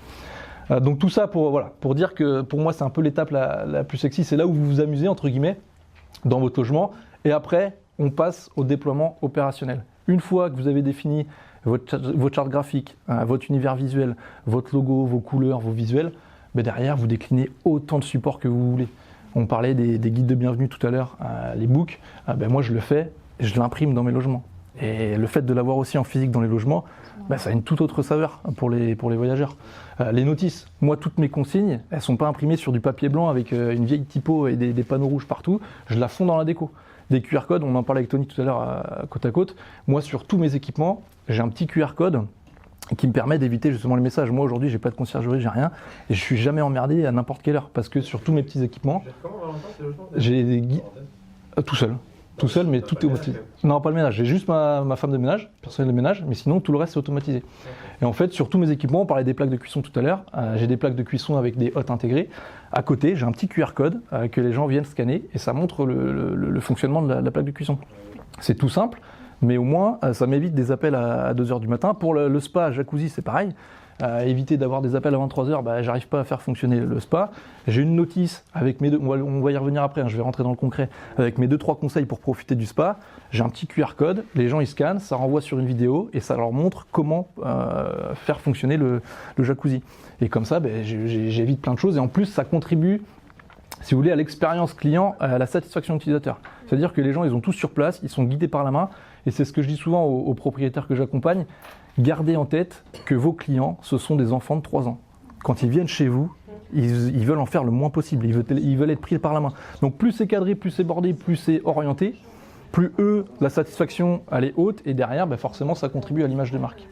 Donc tout ça pour dire que pour moi c'est un peu l'étape la plus sexy, c'est là où vous vous amusez entre guillemets dans votre logement et après on passe au déploiement opérationnel. Une fois que vous avez défini votre charte graphique, votre univers visuel, votre logo, vos couleurs, vos visuels, derrière vous déclinez autant de supports que vous voulez. On parlait des guides de bienvenue tout à l'heure, les books, moi je le fais, je l'imprime dans mes logements. Et le fait de l'avoir aussi en physique dans les logements, ça a une toute autre saveur pour les voyageurs. Les notices, moi toutes mes consignes, elles ne sont pas imprimées sur du papier blanc avec une vieille typo et des panneaux rouges partout, je la fonds dans la déco. Des QR codes, on en parlait avec Tony tout à l'heure côte à côte, moi sur tous mes équipements, j'ai un petit QR code qui me permet d'éviter justement les messages. Moi aujourd'hui, j'ai pas de conciergerie, j'ai rien, et je suis jamais emmerdé à n'importe quelle heure, parce que sur tous mes petits équipements, j'ai des guides tout seul, mais tout est automatisé. Non, pas le ménage. J'ai juste ma femme de ménage, personnel de ménage, mais sinon tout le reste c'est automatisé. Et en fait, sur tous mes équipements, on parlait des plaques de cuisson tout à l'heure. J'ai des plaques de cuisson avec des hottes intégrées. À côté, j'ai un petit QR code que les gens viennent scanner et ça montre le fonctionnement de la plaque de cuisson. C'est tout simple, mais au moins ça m'évite des appels à 2h du matin. Pour le spa, jacuzzi, c'est pareil. Éviter d'avoir des appels à 23h, j'arrive pas à faire fonctionner le spa. J'ai une notice avec mes on va y revenir après, je vais rentrer dans le concret, avec mes 2-3 conseils pour profiter du spa. J'ai un petit QR code, les gens ils scannent, ça renvoie sur une vidéo et ça leur montre comment faire fonctionner le jacuzzi. Et comme ça, j'évite plein de choses et en plus ça contribue, si vous voulez, à l'expérience client, à la satisfaction utilisateur. C'est-à-dire que les gens ils ont tous sur place, ils sont guidés par la main et c'est ce que je dis souvent aux propriétaires que j'accompagne. Gardez en tête que vos clients, ce sont des enfants de 3 ans. Quand ils viennent chez vous, ils veulent en faire le moins possible, ils veulent être pris par la main. Donc plus c'est cadré, plus c'est bordé, plus c'est orienté, plus eux, la satisfaction, elle est haute, et derrière, forcément, ça contribue à l'image de marque.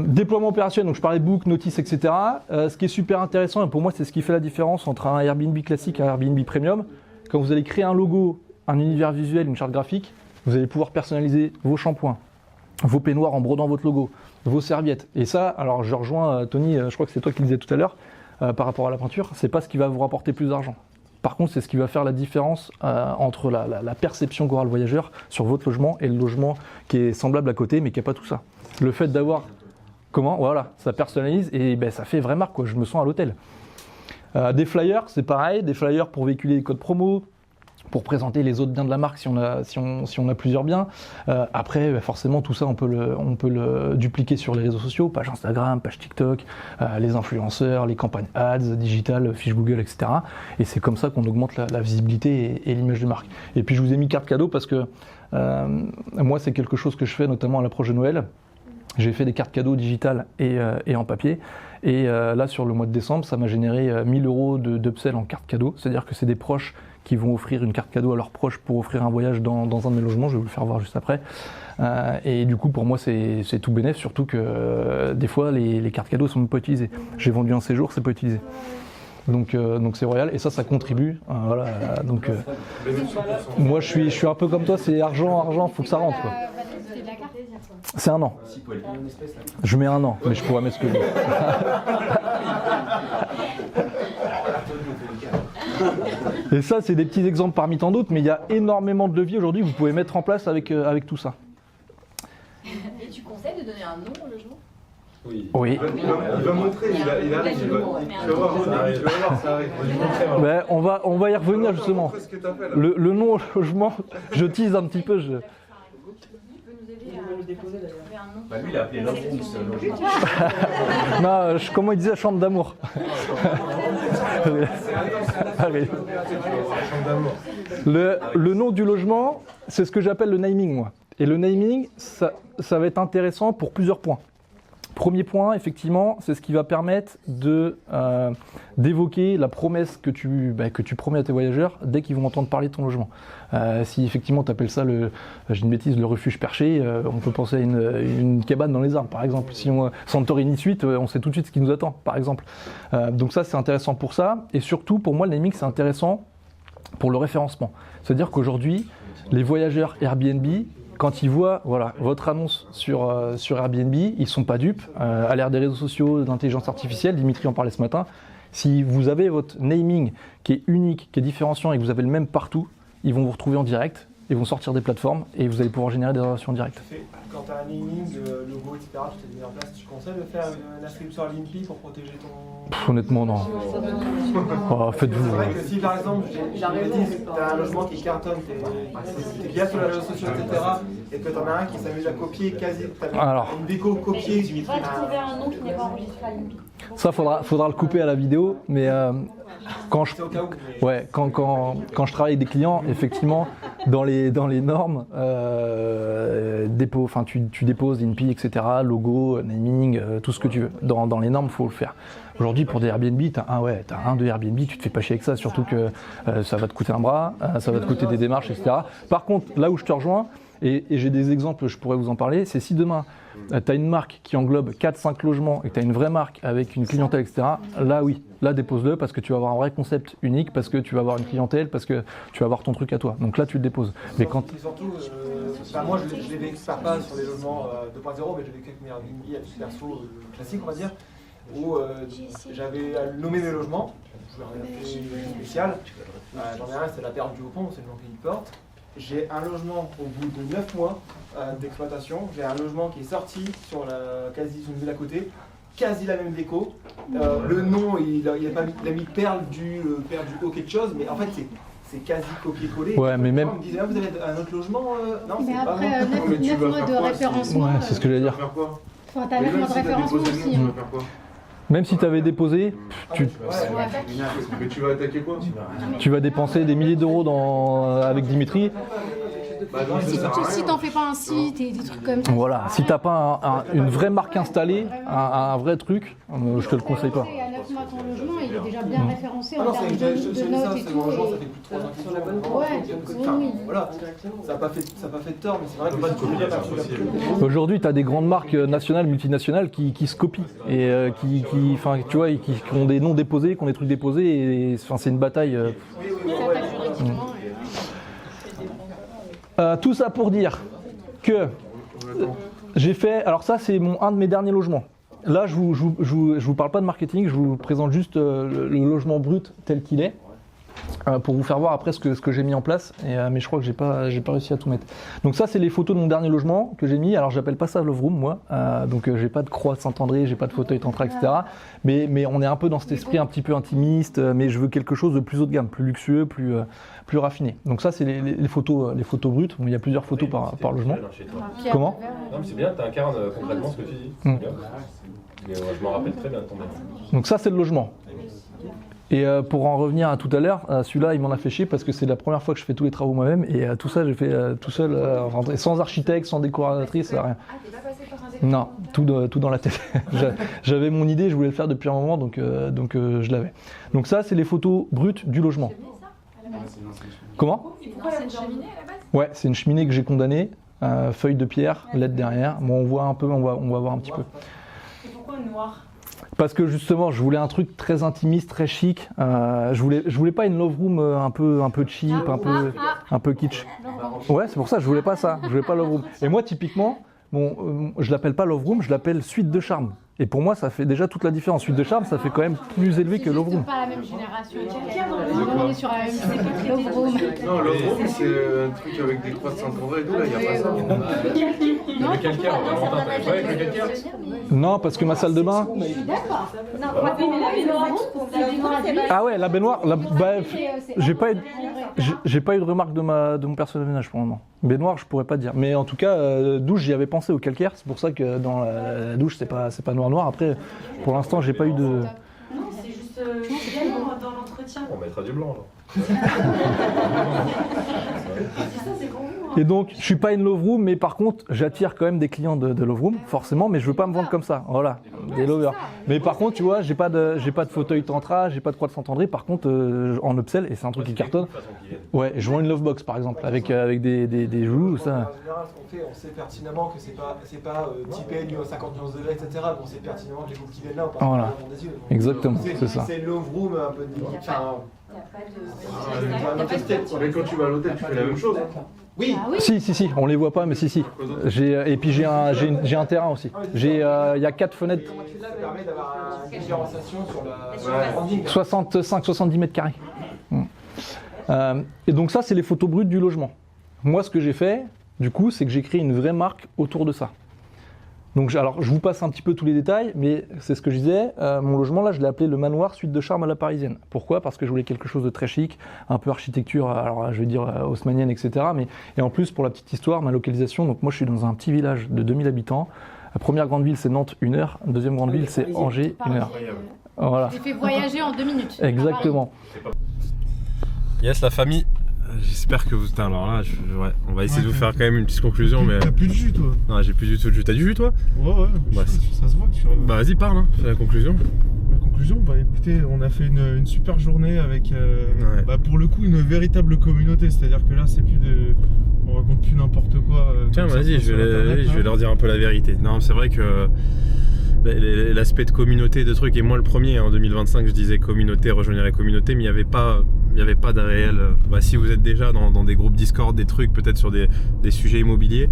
Déploiement opérationnel, donc je parlais de book, notice, etc. Ce qui est super intéressant, et pour moi c'est ce qui fait la différence entre un Airbnb classique et un Airbnb premium. Quand vous allez créer un logo, un univers visuel, une charte graphique, vous allez pouvoir personnaliser vos shampoings, vos peignoirs en brodant votre logo, vos serviettes. Et ça, alors je rejoins Tony, je crois que c'est toi qui le disais tout à l'heure, par rapport à la peinture, c'est pas ce qui va vous rapporter plus d'argent. Par contre, c'est ce qui va faire la différence entre la perception qu'aura le voyageur sur votre logement et le logement qui est semblable à côté, mais qui n'a pas tout ça. Le fait d'avoir... Comment ? Voilà, ça personnalise et ça fait vraie marque, quoi. Je me sens à l'hôtel. Des flyers, c'est pareil, des flyers pour véhiculer des codes promo, pour présenter les autres biens de la marque si on a plusieurs biens. Après, forcément, tout ça, on peut le dupliquer sur les réseaux sociaux, page Instagram, page TikTok, les influenceurs, les campagnes ads, digital, fiches Google, etc. Et c'est comme ça qu'on augmente la visibilité et l'image de marque. Et puis, je vous ai mis carte cadeau parce que moi, c'est quelque chose que je fais notamment à l'approche de Noël. J'ai fait des cartes cadeaux digitales et en papier. Et là, sur le mois de décembre, ça m'a généré 1 000 € d'upsell en carte cadeau. C'est-à-dire que c'est des proches qui vont offrir une carte cadeau à leurs proches pour offrir un voyage dans un de mes logements. Je vais vous le faire voir juste après. Et du coup, pour moi, c'est tout bénef, surtout que des fois, les cartes cadeaux sont même pas utilisées. J'ai vendu un séjour, c'est pas utilisé. Donc c'est royal et ça contribue. Voilà. Donc moi, je suis un peu comme toi. C'est argent, faut que ça rentre, quoi. C'est 1 an. Je mets 1 an, mais je pourrais mettre ce que je veux. Et ça, c'est des petits exemples parmi tant d'autres, mais il y a énormément de leviers aujourd'hui que vous pouvez mettre en place avec tout ça. Et tu conseilles de donner un nom au logement ? Oui. Il va montrer, il arrive, tu vas voir, ça arrive. Ben, on va y revenir justement. Le nom au logement, je tease un petit peu. Bah lui il a appelé Love Rooms. Non, comment il disait, chambre d'amour. Allez. Le nom du logement, c'est ce que j'appelle le naming, moi. Et le naming, ça va être intéressant pour plusieurs points. Premier point, effectivement, c'est ce qui va permettre d'évoquer la promesse que tu promets à tes voyageurs dès qu'ils vont entendre parler de ton logement. Si effectivement tu appelles ça, j'ai une bêtise, le refuge perché, on peut penser à une cabane dans les arbres, par exemple. Si on Santorini Suite, on sait tout de suite ce qui nous attend, par exemple. Donc ça, c'est intéressant pour ça. Et surtout, pour moi, le naming, c'est intéressant pour le référencement. C'est-à-dire qu'aujourd'hui, les voyageurs Airbnb, quand ils voient votre annonce sur Airbnb, ils ne sont pas dupes. À l'ère des réseaux sociaux, d'intelligence artificielle, Dimitri en parlait ce matin, si vous avez votre naming qui est unique, qui est différenciant et que vous avez le même partout, ils vont vous retrouver en direct, ils vont sortir des plateformes et vous allez pouvoir générer des relations directes. Quand tu as un naming, logo, etc., tu t'es mis en place, tu conseilles de faire une inscription à l'INPI pour protéger ton... Honnêtement, non. Oh, faites-vous. C'est vrai que si par exemple, tu as un logement qui cartonne, t'es bien sur les réseaux sociaux, etc., et que tu en as un qui s'amuse à copier quasi, une déco copiée. Tu vas trouver un nom qui n'est pas enregistré à l'INPI. Ça, faudra le couper à la vidéo, mais quand je travaille avec des clients, effectivement, dans les normes, tu déposes INPI, etc., logo, naming, tout ce que tu veux. Dans les normes, il faut le faire. Aujourd'hui, pour des Airbnb, t'as un de Airbnb, tu te fais pas chier avec ça, surtout que ça va te coûter un bras, ça va te coûter des démarches, etc. Par contre, là où je te rejoins, et j'ai des exemples, je pourrais vous en parler, c'est si demain, tu as une marque qui englobe 4-5 logements et que tu as une vraie marque avec une clientèle, etc., là oui, là dépose-le parce que tu vas avoir un vrai concept unique, parce que tu vas avoir une clientèle, parce que tu vas avoir ton truc à toi. Donc là, tu le déposes. Mais quand... Surtout, moi je l'ai vécu pas sur les logements 2.0, mais j'ai vécu avec mes Airbnb à titre perso classique, on va dire, où j'avais nommé mes logements, je n'ai rien fait spécial. J'en ai un, c'est la Perle du Haut-Pont, c'est le nom qu'il porte. J'ai un logement au bout de 9 mois d'exploitation. J'ai un logement qui est sorti sur une ville à côté, quasi la même déco. Le nom, il a mis Perle du Haut quelque chose, mais en fait c'est quasi copié-collé. Ouais, mais même... On me disait, vous avez un autre logement non, mais c'est après, pas bon. 9 mois de référencement. Ouais, c'est ce que j'allais dire. Enfin, t'as 9 mois de référencement aussi. Même si tu avais déposé, tu vas attaquer quoi? Tu vas dépenser des milliers d'euros avec Dimitri. Si t'en fais pas un site et des trucs comme ça. Voilà, si t'as pas une vraie marque installée, un vrai truc, je te le conseille pas. À 9 mois ton logement, il est déjà bien référencé en termes de notes et tout. Ça fait plus de 3 ans qu'ils voilà, ça n'a pas fait de tort, mais c'est vrai que aujourd'hui, tu as des grandes marques nationales, multinationales qui se copient et qui ont des noms déposés, qui ont des trucs déposés, et c'est une bataille. Tout ça pour dire que j'ai fait. Alors ça, c'est un de mes derniers logements. Là, je vous parle pas de marketing, je vous présente juste le logement brut tel qu'il est. pour vous faire voir après ce que j'ai mis en place, mais je crois que j'ai pas réussi à tout mettre. Donc ça c'est les photos de mon dernier logement que j'ai mis. Alors j'appelle pas ça Love Room moi, donc j'ai pas de croix de Saint-André, j'ai pas de fauteuil tantra, etc. Mais on est un peu dans cet esprit un petit peu intimiste, mais je veux quelque chose de plus haut de gamme, plus luxueux, plus raffiné. Donc ça c'est les photos brutes. Bon, il y a plusieurs photos par logement. Comment? Non mais c'est bien, tu incarnes concrètement ce que tu dis. C'est bien. Je m'en rappelle très bien de ton maison. Donc ça c'est le logement. Et pour en revenir à tout à l'heure, celui-là il m'en a fait chier parce que c'est la première fois que je fais tous les travaux moi-même et tout ça j'ai fait tout seul, sans architecte, sans décoratrice, rien. Non, tout dans la tête. J'avais mon idée, je voulais le faire depuis un moment donc je l'avais. Donc ça c'est les photos brutes du logement. Comment? Pourquoi c'est une cheminée à la base? Ouais, c'est une cheminée que j'ai condamnée, feuille de pierre, LED derrière. Bon on voit un peu, on va voir un petit peu. Et pourquoi noir? Parce que justement, je voulais un truc très intimiste, très chic. Je voulais pas une love room un peu cheap, un peu kitsch. Ouais, c'est pour ça, je voulais pas ça. Je voulais pas love room. Et moi, typiquement, je l'appelle pas love room, je l'appelle suite de charme. Et pour moi, ça fait déjà toute la différence. Suite de charme, ça fait quand même plus élevé que love room. Pas la même génération. On est sur la même love room. Non, love room, c'est un truc avec des croix de Saint-André et tout, là, il n'y a pas ça. Le calcaire, Valentin, t'avais pas avec le calcaire? Non, parce que ma salle de bain. D'accord. Non, la baignoire. Ah ouais, la baignoire. J'ai pas eu de remarque de mon personnel de ménage pour le moment. Baignoire, je pourrais pas dire. Mais en tout cas, douche, j'y avais pensé au calcaire. C'est pour ça que dans la douche, c'est pas noir. Après, pour l'instant, j'ai pas eu de. Non, c'est juste dans l'entretien. On mettra du blanc alors. Et donc, je suis pas une love room, mais par contre, j'attire quand même des clients de love room, forcément, mais je veux pas me vendre comme ça. Voilà, des lovers. Mais par contre, tu vois, j'ai pas de fauteuil tantra, j'ai pas de croix de Saint-André. Par contre, en upsell, et c'est un truc qui cartonne. Ouais, je vends une love box par exemple, avec des joues, ça. En général, ce qu'on fait, on sait pertinemment que c'est pas typé lieu à 50 nuances de degrés, etc. On sait pertinemment que les couples qui viennent là, on parle voilà. des yeux. Donc, exactement, c'est ça. C'est love room un peu de. Mais quand tu vas à l'hôtel, tu fais la même chose. Oui. Si, on les voit pas, mais si. Et puis j'ai un terrain aussi. Il y a 4 fenêtres. Ça permet d'avoir une différenciation sur la branding. 65-70 mètres carrés. Et donc ça, c'est les photos brutes du logement. Moi, ce que j'ai fait, du coup, c'est que j'ai créé une vraie marque autour de ça. Donc, alors, je vous passe un petit peu tous les détails, mais c'est ce que je disais. Mon logement, là, je l'ai appelé le manoir suite de charme à la parisienne. Pourquoi? Parce que je voulais quelque chose de très chic, un peu architecture, alors je vais dire haussmannienne, etc. Et en plus, pour la petite histoire, ma localisation, donc moi, je suis dans un petit village de 2000 habitants. La première grande ville, c'est Nantes, 1 heure. La deuxième grande ville, c'est Angers, 1 heure. Voilà. J'ai fait voyager en 2 minutes. Exactement. Yes, la famille. J'espère que vous. Alors là, on va essayer de vous faire quand même une petite conclusion. Mais t'as plus de jus, toi? Non, j'ai plus du tout de jus. T'as du jus, toi? Ouais, ça se voit que tu. Bah, vas-y, parle, hein. Fais la conclusion. La conclusion, bah écoutez, on a fait une super journée avec, pour le coup, une véritable communauté. C'est-à-dire que là, c'est plus de. On raconte plus n'importe quoi. Tiens, vas-y, je vais leur dire un peu la vérité. Non, c'est vrai que. L'aspect de communauté, de trucs, et moi le premier en 2025 je disais communauté, rejoignez la communauté, mais il n'y avait pas de réel. Si vous êtes déjà dans des groupes Discord, des trucs peut-être sur des sujets immobiliers,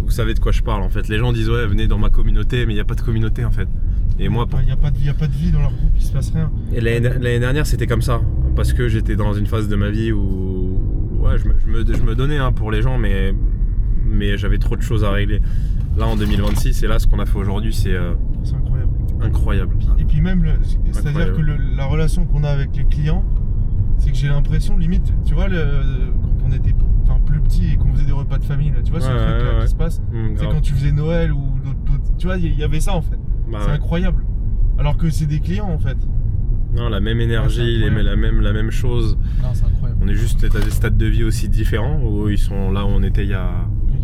vous savez de quoi je parle en fait. Les gens disent ouais venez dans ma communauté, mais il n'y a pas de communauté en fait. Et moi, il n'y a pas de vie dans leur groupe, il se passe rien. Et l'année dernière c'était comme ça, parce que j'étais dans une phase de ma vie où je me donnais pour les gens, mais j'avais trop de choses à régler. Là en 2026, et là ce qu'on a fait aujourd'hui, c'est incroyable. Et puis même, c'est-à-dire que la relation qu'on a avec les clients, c'est que j'ai l'impression, limite, tu vois, quand on était plus petit et qu'on faisait des repas de famille, là, tu vois ce truc-là qui se passe, c'est quand tu faisais Noël ou d'autres, tu vois, il y avait ça en fait. C'est incroyable. Alors que c'est des clients en fait. Non, la même énergie, la même chose. Non, c'est incroyable. On est juste à des stades de vie aussi différents, où ils sont là où on était il y a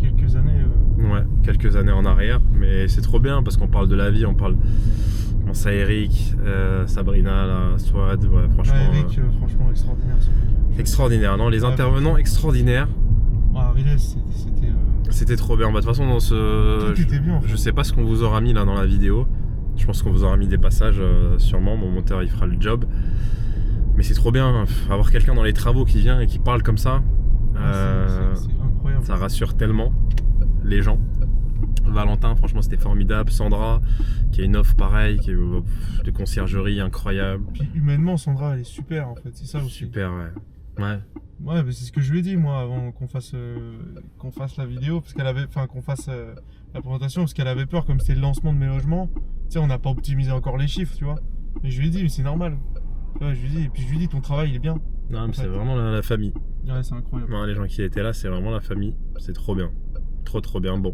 quelques années. Ouais, quelques années en arrière, mais c'est trop bien parce qu'on parle de la vie, on pense à Eric, Sabrina, là, Swad, franchement. Eric, franchement extraordinaire. Extraordinaire, non, les intervenants extraordinaires. Riles, c'était trop bien. De toute façon, tout était bien. Je sais pas ce qu'on vous aura mis là dans la vidéo. Je pense qu'on vous aura mis des passages, sûrement. Mon monteur il fera le job. Mais c'est trop bien, avoir quelqu'un dans les travaux qui vient et qui parle comme ça. C'est incroyable. Ça rassure tellement les gens. Valentin, franchement c'était formidable. Sandra, qui a une offre pareille, qui est de conciergerie incroyable. Puis humainement, Sandra, elle est super en fait, c'est ça aussi. Super, ouais. Ouais, mais c'est ce que je lui ai dit moi avant qu'on fasse la vidéo, parce qu'elle avait, qu'on fasse la présentation, parce qu'elle avait peur, comme c'était le lancement de mes logements. Tu sais, on n'a pas optimisé encore les chiffres, tu vois. Mais je lui ai dit, mais c'est normal. Ouais, je lui ai dit, et puis je lui ai dit, ton travail il est bien. Non, mais c'est vraiment la famille. Ouais, c'est incroyable. Non, les gens qui étaient là, c'est vraiment la famille. C'est trop bien. Trop bien. Bon.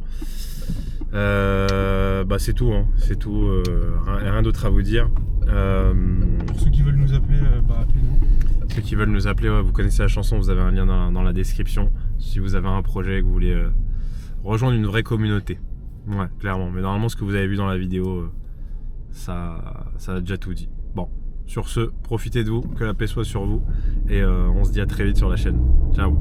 C'est tout. Hein. C'est tout. Rien d'autre à vous dire. Pour ceux qui veulent nous appeler, appelez-nous. Ceux qui veulent nous appeler, vous connaissez la chanson, vous avez un lien dans la description. Si vous avez un projet, que vous voulez rejoindre une vraie communauté. Ouais, clairement. Mais normalement, ce que vous avez vu dans la vidéo, ça a déjà tout dit. Bon. Sur ce, profitez de vous, que la paix soit sur vous. Et on se dit à très vite sur la chaîne. Ciao.